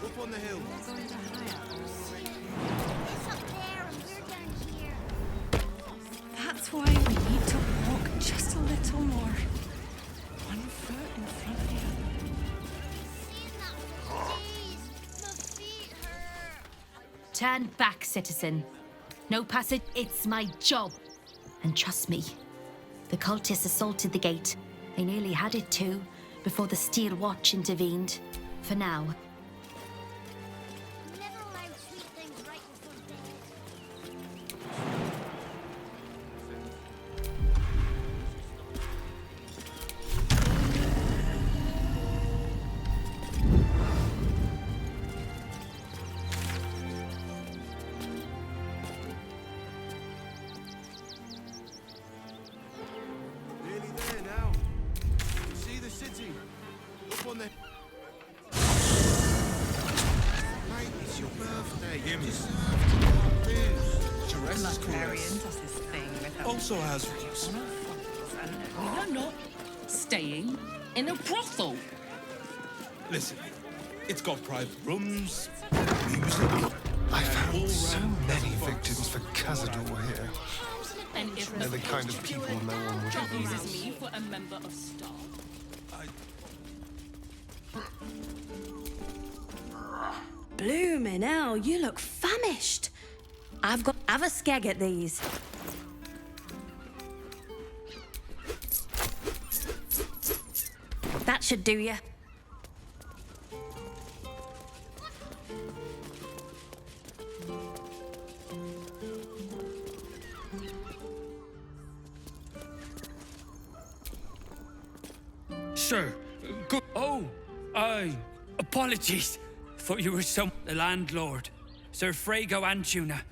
A: Up on the hill.
C: That's why we need to walk just a little more. One foot in front of the other.
V: Turn back, citizen. No passage. It's my job. And trust me, the cultists assaulted the gate. They nearly had it too, before the Steel Watch intervened. For now.
A: Nearly there now. You see the city? Up on the... Mate, it's your birthday. You deserve to get this.
W: Terrace's caress also has views.
O: We are not staying in a brothel.
W: Listen, it's got private rooms, music.
U: I found so many victims for Cazador here.
O: And if
U: They're the kind of people no one would ever
O: uses
U: miss.
O: me for a member of staff.
D: Bloomin' hell, you look famished. Have a skeg at these. That should do ya.
K: Sir, good. Oh, apologies. Thought you were the landlord, Sir Frago Antuna.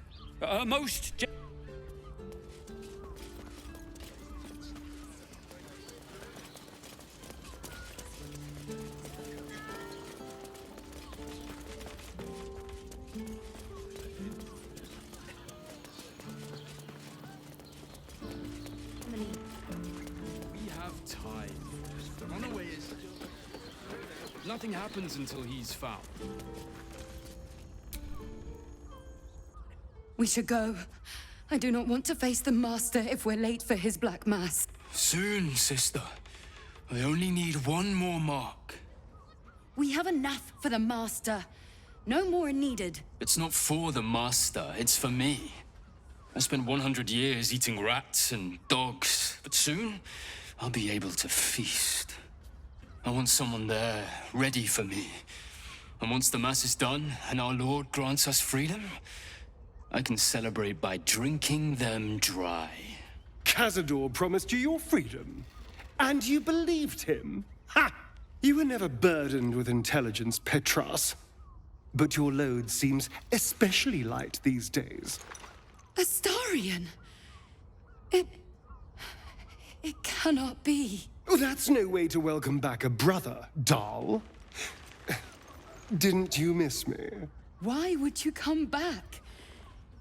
F: Nothing happens until he's found.
C: We should go. I do not want to face the Master if we're late for his Black Mass.
P: Soon, sister. I only need one more mark.
C: We have enough for the Master. No more needed.
P: It's not for the Master, it's for me. I spent 100 years eating rats and dogs, but soon I'll be able to feast. I want someone there, ready for me. And once the Mass is done and our Lord grants us freedom, I can celebrate by drinking them dry.
I: Cazador promised you your freedom, and you believed him? Ha! You were never burdened with intelligence, Petras. But your load seems especially light these days.
C: Astarion! It cannot be.
I: Oh, that's no way to welcome back a brother, doll. Didn't you miss me?
C: Why would you come back?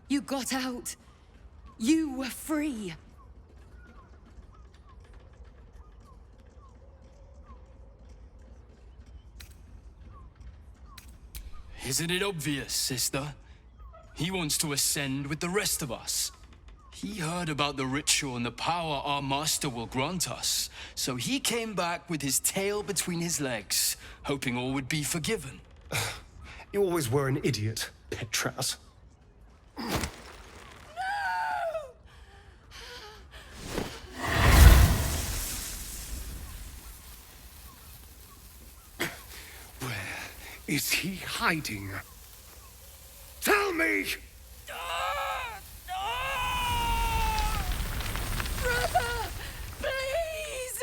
C: You got out. You were free.
P: Isn't it obvious, sister? He wants to ascend with the rest of us. He heard about the ritual and the power our master will grant us, so he came back with his tail between his legs, hoping all would be forgiven.
I: You always were an idiot, Petras. Where is he hiding? Tell me!
C: Brother! Please!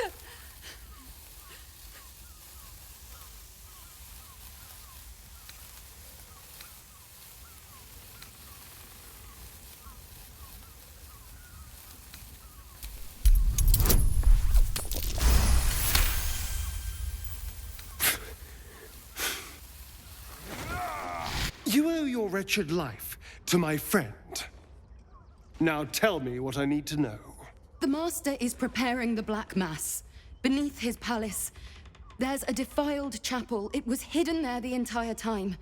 I: You owe your wretched life to my friend. Now tell me what I need to know.
C: The Master is preparing the Black Mass. Beneath his palace, there's a defiled chapel. It was hidden there the entire time.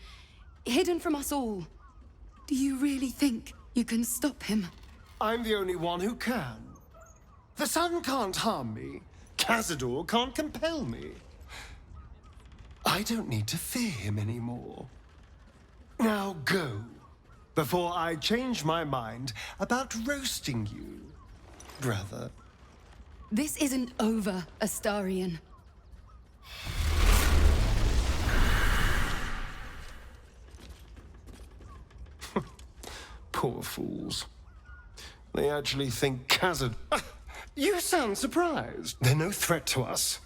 C: Hidden from us all. Do you really think you can stop him?
I: I'm the only one who can. The sun can't harm me. Cazador can't compel me. I don't need to fear him anymore. Now go, before I change my mind about roasting you, brother.
C: This isn't over, Astarion.
I: Poor fools. They actually think Cazador... You sound surprised. They're no threat to us.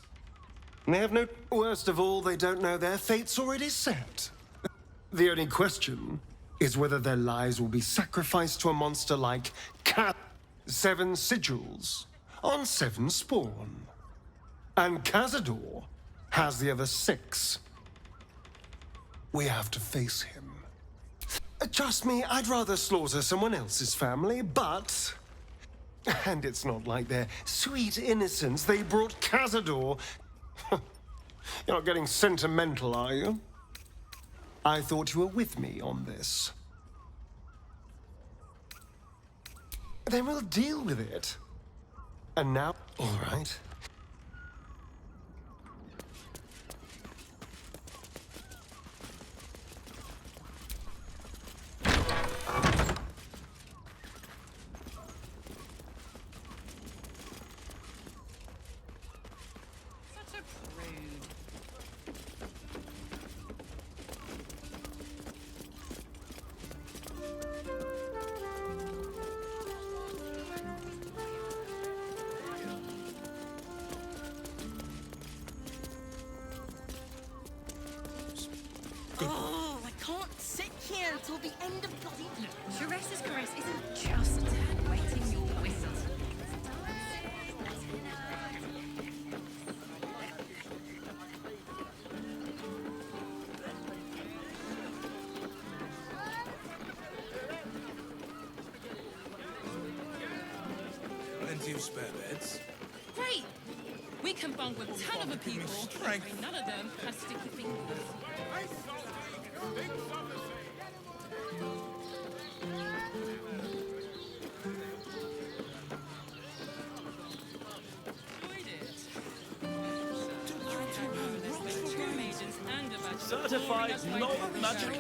I: They have no... Worst of all, they don't know their fate's already set. The only question is whether their lives will be sacrificed to a monster like 7 sigils on 7 spawn. And Cazador has the other 6. We have to face him. Trust me, I'd rather slaughter someone else's family, but... And it's not like their sweet innocence. They brought Cazador... You're not getting sentimental, are you? I thought you were with me on this. Then we'll deal with it. And now... All right.
T: Such a prude.
O: Oh, I can't sit here till the end of bloody... Look, Teresa's caress isn't just wetting your whistle.
A: Plenty of spare beds.
O: Great!
S: We can bond with a ton of people. None of them have sticky fingers.
B: Certified non-magic.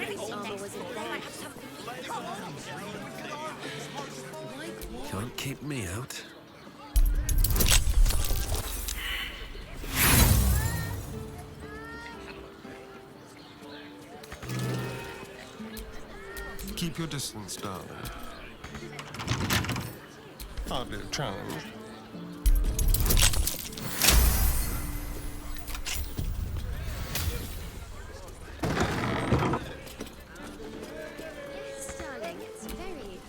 R: Can't keep me out.
U: Keep your distance, darling. Hardly a challenge.
D: Yes, darling, it's very...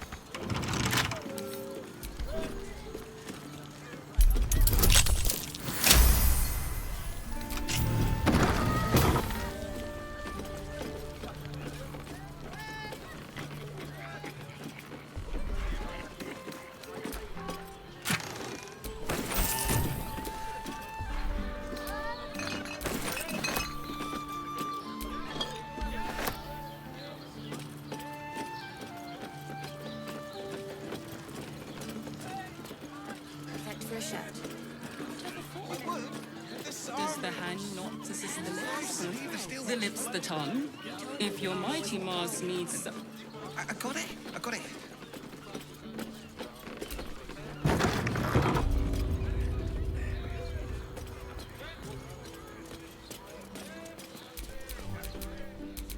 D: Perfect for a shirt.
S: Does the hand not assist the lips? The lips the tongue? If your mighty Mars needs...
B: I got it. I got it.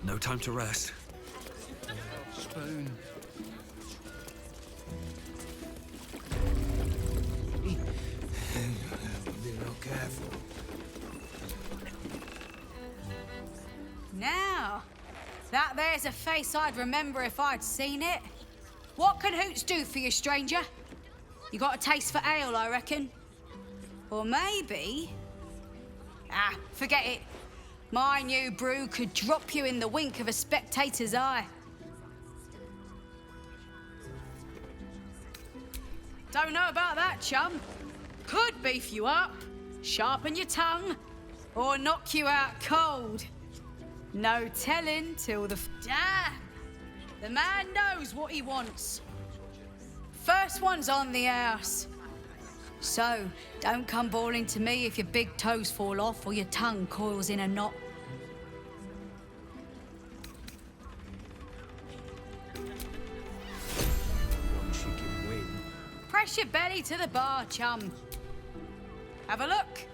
R: No time to rest.
F: Spoon.
A: Be real careful.
L: Now, that there's a face I'd remember if I'd seen it. What can Hoots do for you, stranger? You got a taste for ale, I reckon. Or maybe... Ah, forget it. My new brew could drop you in the wink of a spectator's eye. Don't know about that, chum. Could beef you up, sharpen your tongue, or knock you out cold. No telling till the... Damn! The man knows what he wants. First one's on the house. So, don't come bawling to me if your big toes fall off or your tongue coils in a knot.
A: One she can win.
L: Press your belly to the bar, chum. Have a look.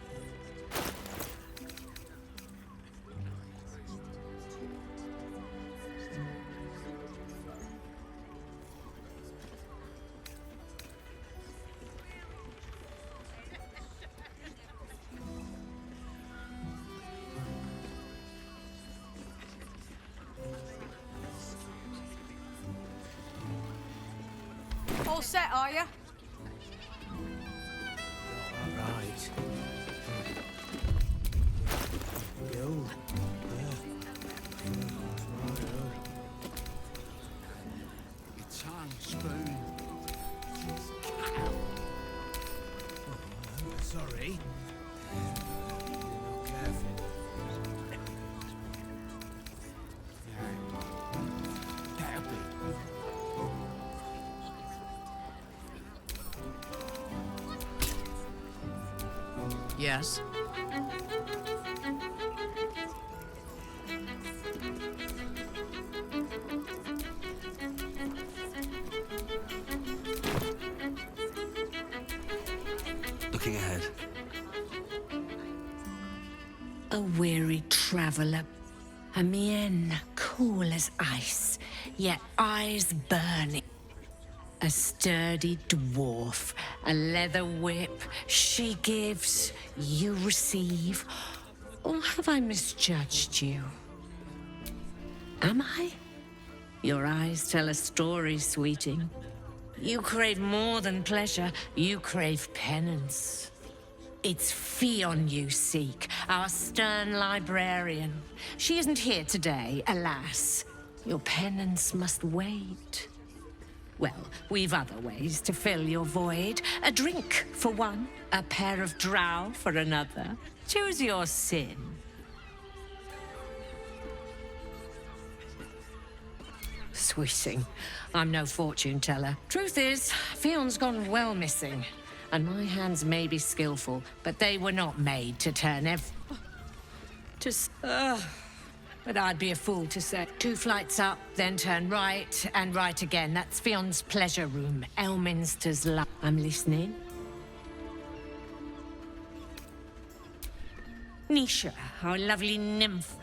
L: All set, are you?
A: All right. Bill.
F: Your tongue, Spoon.
A: Sorry. Be real careful. That'll be.
J: Yes?
R: Looking ahead.
M: A weary traveller, a mien cool as ice, yet eyes burning. A sturdy dwarf, a leather whip, she gives, you receive. Or have I misjudged you? Am I? Your eyes tell a story, sweeting. You crave more than pleasure, you crave penance. It's Fionn you seek, our stern librarian. She isn't here today, alas. Your penance must wait. Well, we've other ways to fill your void. A drink for one, a pair of drow for another. Choose your sin. Sweeting. I'm no fortune teller. Truth is, Fion's gone well missing. And my hands may be skillful, but they were not made to turn But I'd be a fool to say. 2 flights up, then turn right, and right again. That's Fion's pleasure room, Elminster's I'm listening. Nisha, our lovely nymph.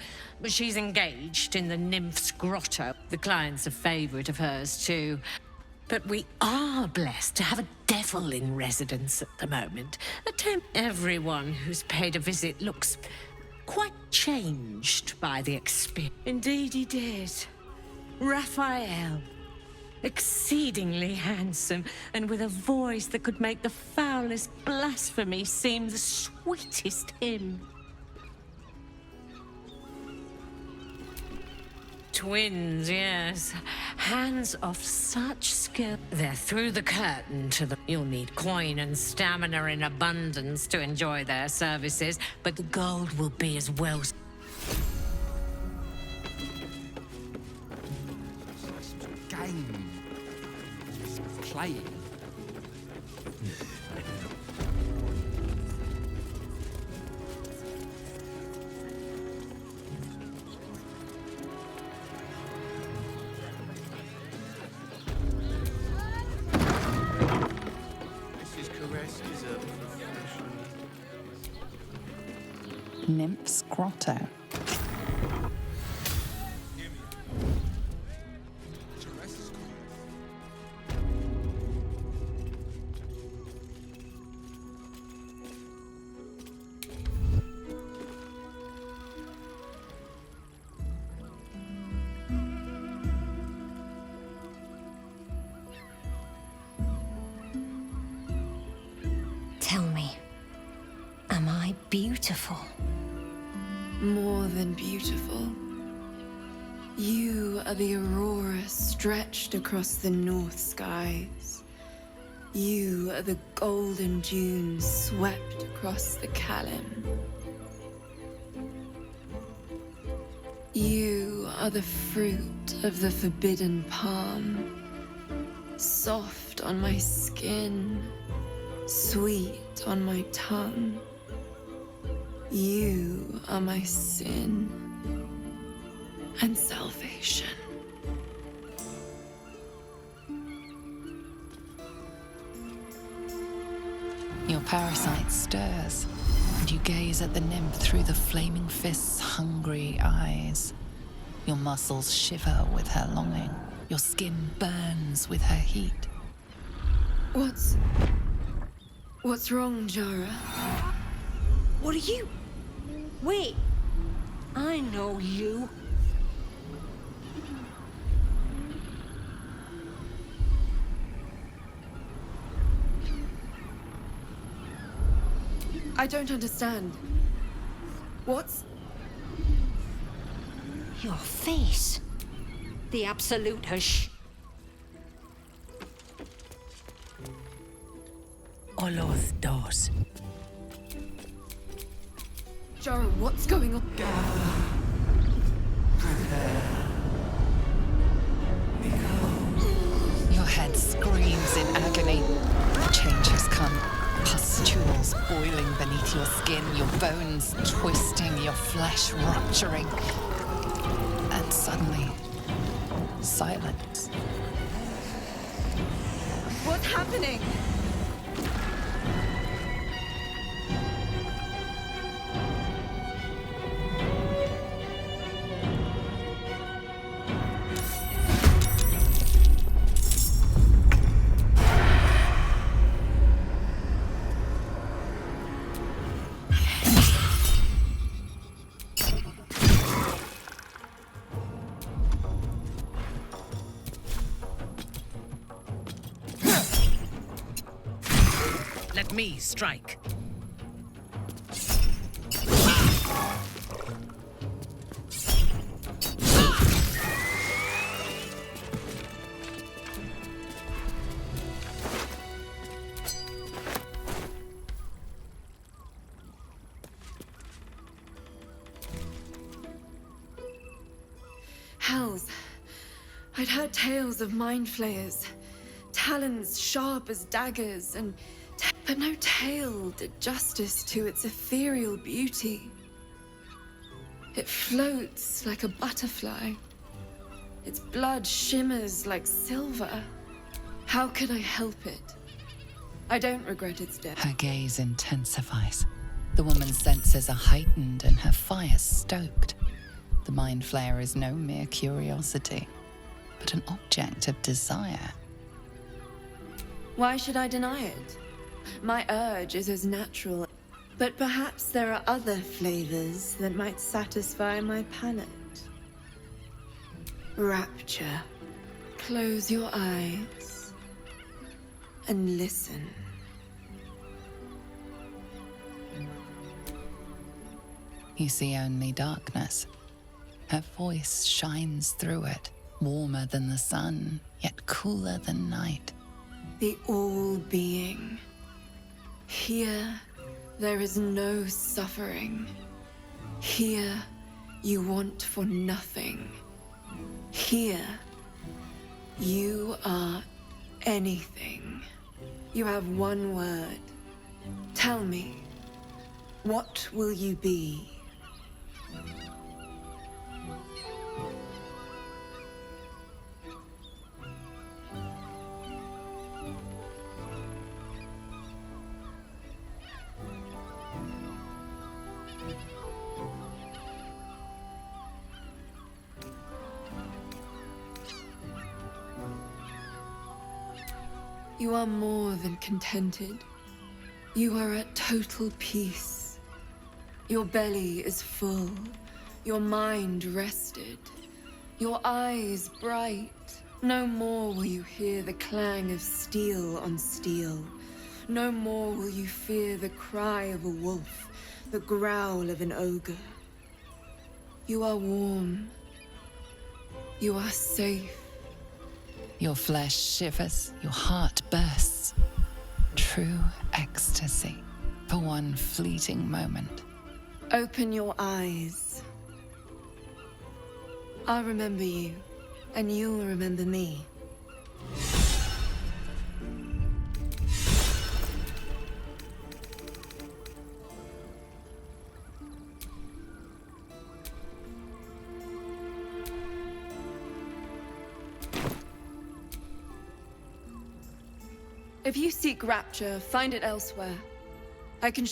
M: But she's engaged in the nymph's grotto. The client's a favorite of hers, too. But we are blessed to have a devil in residence at the moment. Everyone who's paid a visit looks quite changed by the experience. Indeed he did. Raphael. Exceedingly handsome, and with a voice that could make the foulest blasphemy seem the sweetest hymn. Twins, yes. Hands of such skill. They're through the curtain to the... You'll need coin and stamina in abundance to enjoy their services, but the gold will be as well...
F: Game. Playing.
G: Nymph's Grotto.
D: Tell me, am I beautiful?
C: More than beautiful. You are the aurora stretched across the north skies. You are the golden dunes swept across the Kalim. You are the fruit of the forbidden palm, soft on my skin, sweet on my tongue. You are my sin and salvation.
G: Your parasite stirs, and you gaze at the nymph through the flaming fist's hungry eyes. Your muscles shiver with her longing. Your skin burns with her heat.
C: What's wrong, Jara?
D: What are you? Wait, I know you.
C: I don't understand. What's...
D: Your face. The absolute hush.
M: Oloth dos.
C: Jara, what's going on?
G: Your head screams in agony. Change has come. Pustules boiling beneath your skin, your bones twisting, your flesh rupturing. And suddenly, silence.
C: What's happening?
J: Let me strike.
E: heard tales of mind flayers, talons sharp as daggers, but no tale did justice to its ethereal beauty. It floats like a butterfly. Its blood shimmers like silver. How could I help it? I don't regret its death.
G: Her gaze intensifies. The woman's senses are heightened and her fire stoked. The mind flayer is no mere curiosity, but an object of desire.
E: Why should I deny it? My urge is as natural, but perhaps there are other flavors that might satisfy my palate. Rapture. Close your eyes and listen.
G: You see only darkness. Her voice shines through it, warmer than the sun, yet cooler than night.
E: The all-being. Here, there is no suffering. Here, you want for nothing. Here, you are anything. You have one word. Tell me, what will you be? You are more than contented. You are at total peace. Your belly is full, your mind rested, your eyes bright. No more will you hear the clang of steel on steel. No more will you fear the cry of a wolf, the growl of an ogre. You are warm. You are safe.
G: Your flesh shivers, your heart bursts. True ecstasy for one fleeting moment.
E: Open your eyes. I'll remember you, and you'll remember me. If you seek rapture, find it elsewhere. I can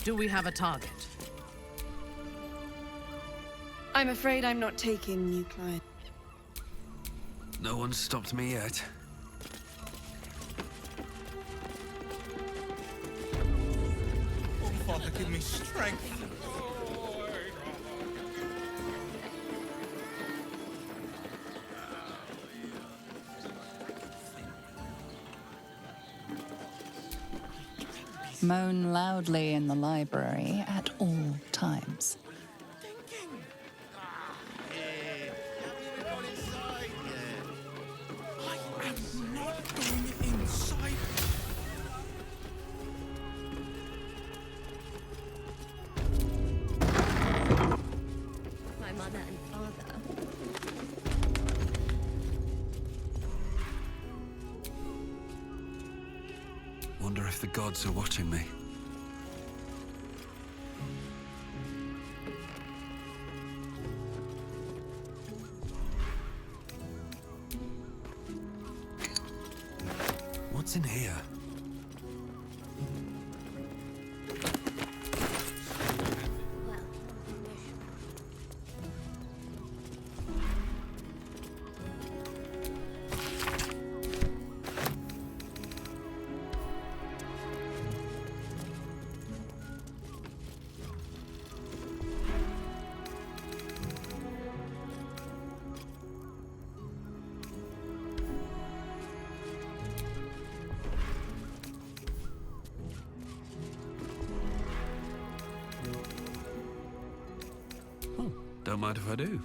J: Do we have a target?
E: I'm afraid I'm not taking new clients.
R: No one's stopped me yet.
A: Oh, Father, give me strength.
G: Moan loudly in the library at all times.
D: My mother and father.
R: Wonder if the gods are watching me. What's in here? Don't mind if I do.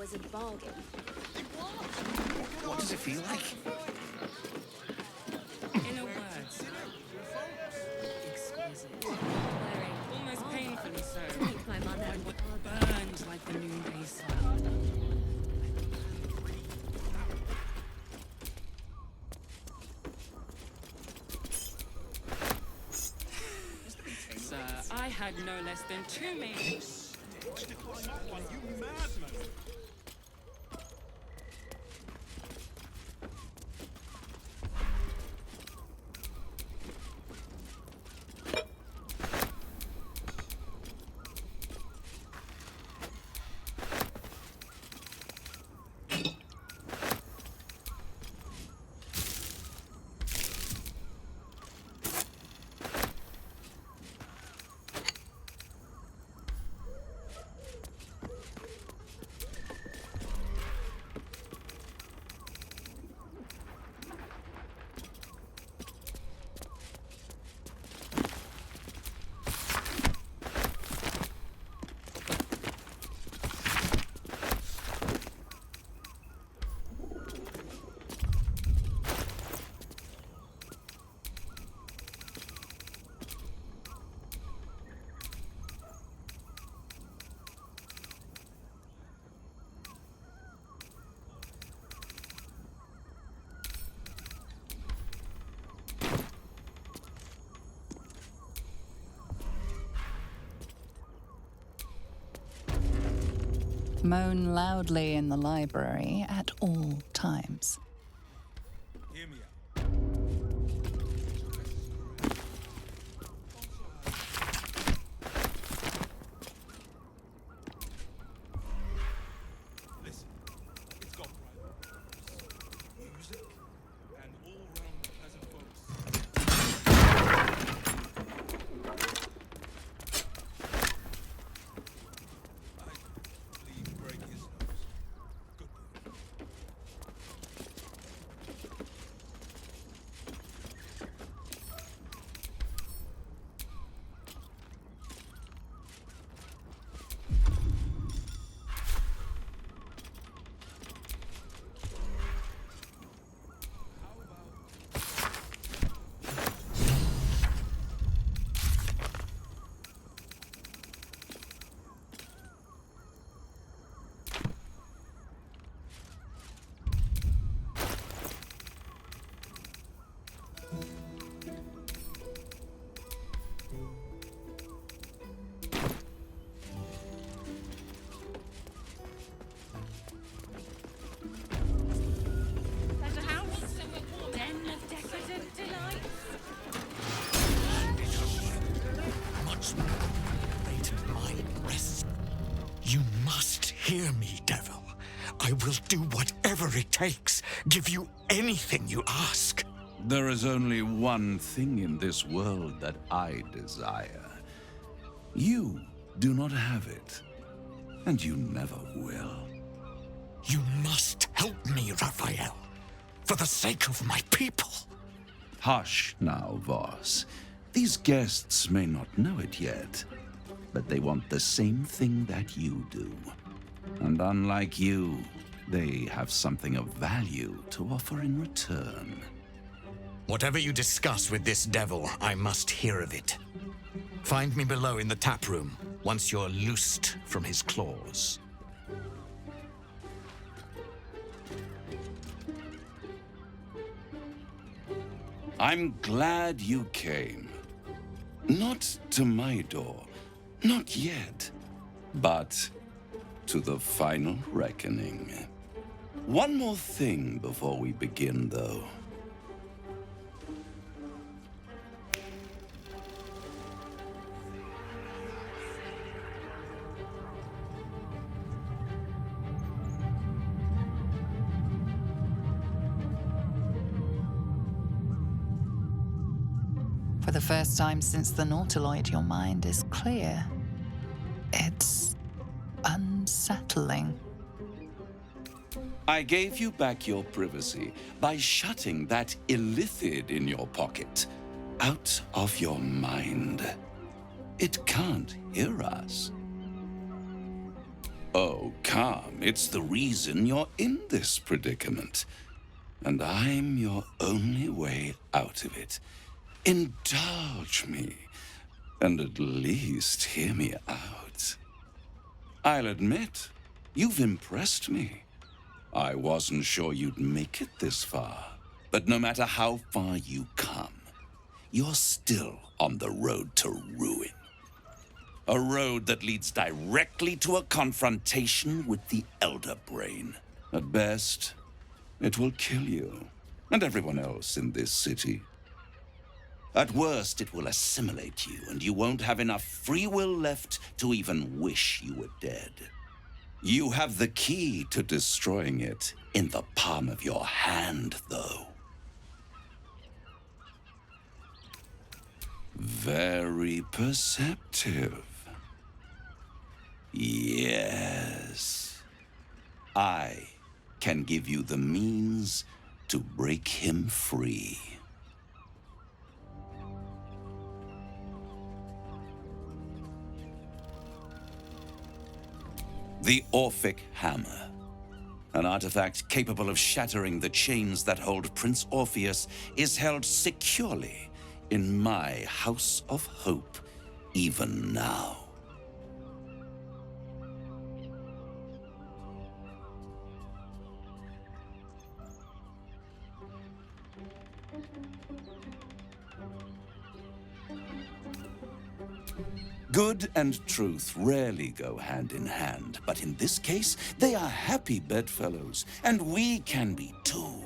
D: was a bargain.
B: What does it feel like?
H: In a word, exquisite. Almost painfully so.
D: Like my mother.
H: Burned like the noonday sun. Sir, I had no less than 2 maidens.
A: You madman!
G: Moan loudly in the library at all times.
A: Hear me out. Listen, it's got music and all-round pleasant folks. Break his nose. Good boy.
L: There's a house, den of decadent delights.
K: Much more latent mind rests. You must hear me, devil. I will do whatever it takes. Give you anything you ask.
N: There is only one thing in this world that I desire. You do not have it, and you never will.
K: You must help me, Raphael. For the sake of my people.
N: Hush now, Voss. These guests may not know it yet, but they want the same thing that you do. And unlike you, they have something of value to offer in return.
K: Whatever you discuss with this devil, I must hear of it. Find me below in the tap room, once you're loosed from his claws.
N: I'm glad you came. Not to my door, not yet, but to the final reckoning. One more thing before we begin, though.
G: For the first time since the Nautiloid, your mind is clear. It's unsettling.
N: I gave you back your privacy by shutting that illithid in your pocket out of your mind. It can't hear us. Oh, come. It's the reason you're in this predicament. And I'm your only way out of it. Indulge me, and at least hear me out. I'll admit, you've impressed me. I wasn't sure you'd make it this far, but no matter how far you come, you're still on the road to ruin. A road that leads directly to a confrontation with the Elder Brain. At best, it will kill you and everyone else in this city. At worst, it will assimilate you, and you won't have enough free will left to even wish you were dead. You have the key to destroying it in the palm of your hand, though. Very perceptive. Yes. I can give you the means to break him free. The Orphic Hammer. An artifact capable of shattering the chains that hold Prince Orpheus is held securely in my House of Hope, even now. Good and truth rarely go hand in hand, but in this case, they are happy bedfellows, and we can be too.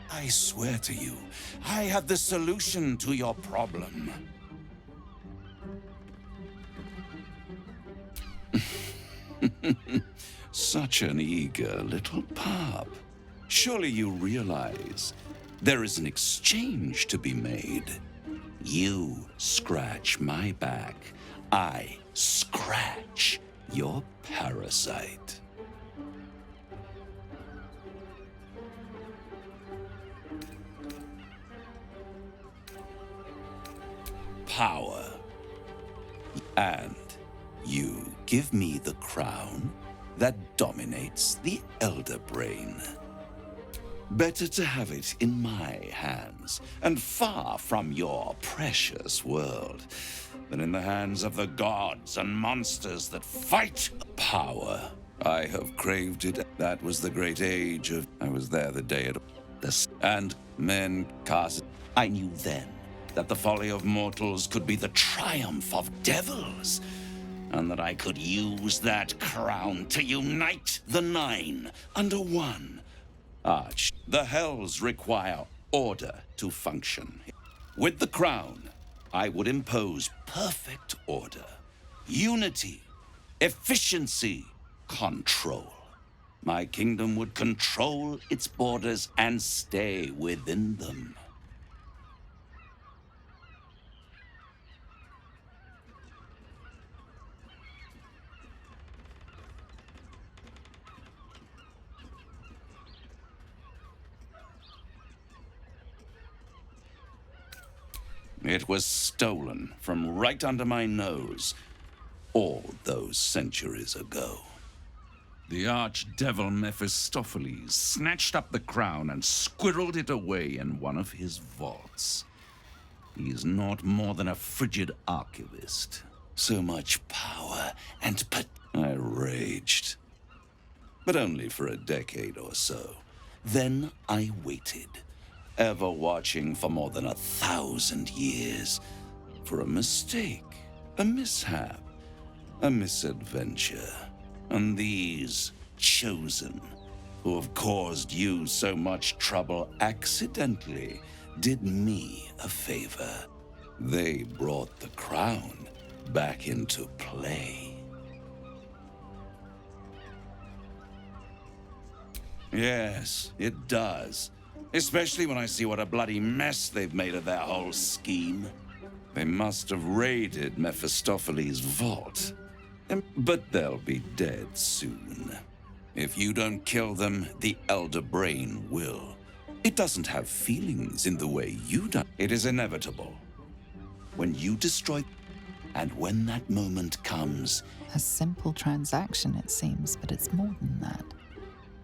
N: I swear to you, I have the solution to your problem. Such an eager little pup. Surely you realize there is an exchange to be made. You scratch my back, I scratch your parasite. Power. And you give me the crown that dominates the Elder Brain. Better to have it in my hands, and far from your precious world, than in the hands of the gods and monsters that fight power. I have craved it. That was the great age of... I was there the day it... And men cast... I knew then that the folly of mortals could be the triumph of devils, and that I could use that crown to unite the Nine under one arch. The Hells require order to function. With the crown, I would impose perfect order, unity, efficiency, control. My kingdom would control its borders and stay within them. It was stolen from right under my nose all those centuries ago. The archdevil Mephistopheles snatched up the crown and squirreled it away in one of his vaults. He's not more than a frigid archivist. So much power and I raged. But only for a decade or so. Then I waited, ever watching for more than 1,000 years, for a mistake, a mishap, a misadventure. And these chosen, who have caused you so much trouble accidentally, did me a favor. They brought the crown back into play. Yes, it does. Especially when I see what a bloody mess they've made of their whole scheme. They must have raided Mephistopheles' vault. But they'll be dead soon. If you don't kill them, the Elder Brain will. It doesn't have feelings in the way you do. It is inevitable. When you destroy... And when that moment comes...
G: A simple transaction, it seems, but it's more than that.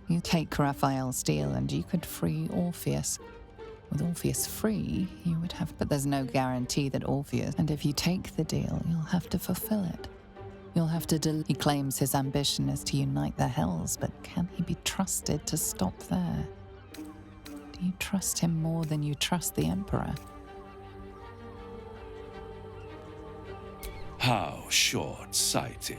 G: You take Raphael's deal and you could free Orpheus. With Orpheus free, you would have... But there's no guarantee that Orpheus... And if you take the deal, you'll have to fulfill it. You'll have to He claims his ambition is to unite the Hells, but can he be trusted to stop there? Do you trust him more than you trust the Emperor?
N: How short-sighted.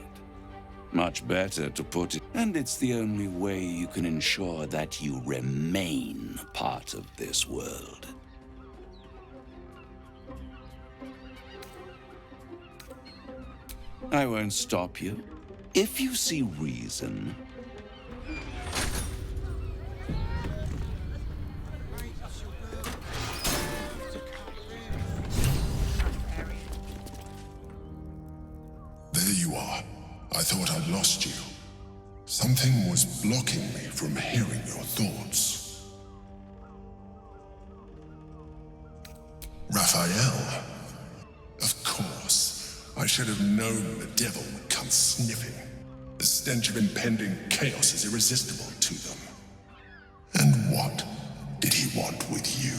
N: Much better to put it... And it's the only way you can ensure that you remain part of this world. I won't stop you. If you see reason...
Q: There you are. I thought I'd lost you. Something was blocking me from hearing your thoughts. Raphael? Of course. I should have known the devil would come sniffing. The stench of impending chaos is irresistible to them. And what did he want with you?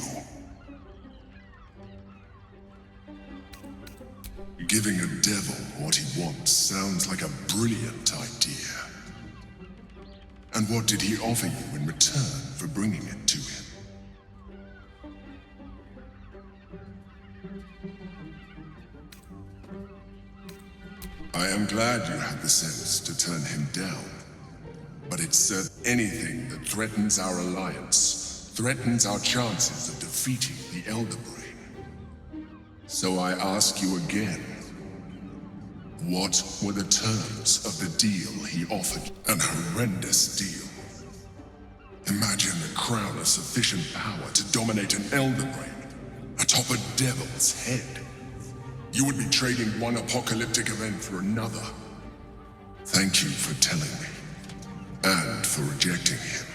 Q: Giving a devil what he wants sounds like a brilliant idea. And what did he offer you in return for bringing it to him? I am glad you had the sense to turn him down. But it's said anything that threatens our alliance, threatens our chances of defeating the Elder Brain. So I ask you again, what were the terms of the deal he offered? An horrendous deal. Imagine a crown of sufficient power to dominate an Elder Brain, atop a devil's head. You would be trading one apocalyptic event for another. Thank you for telling me, and for rejecting him.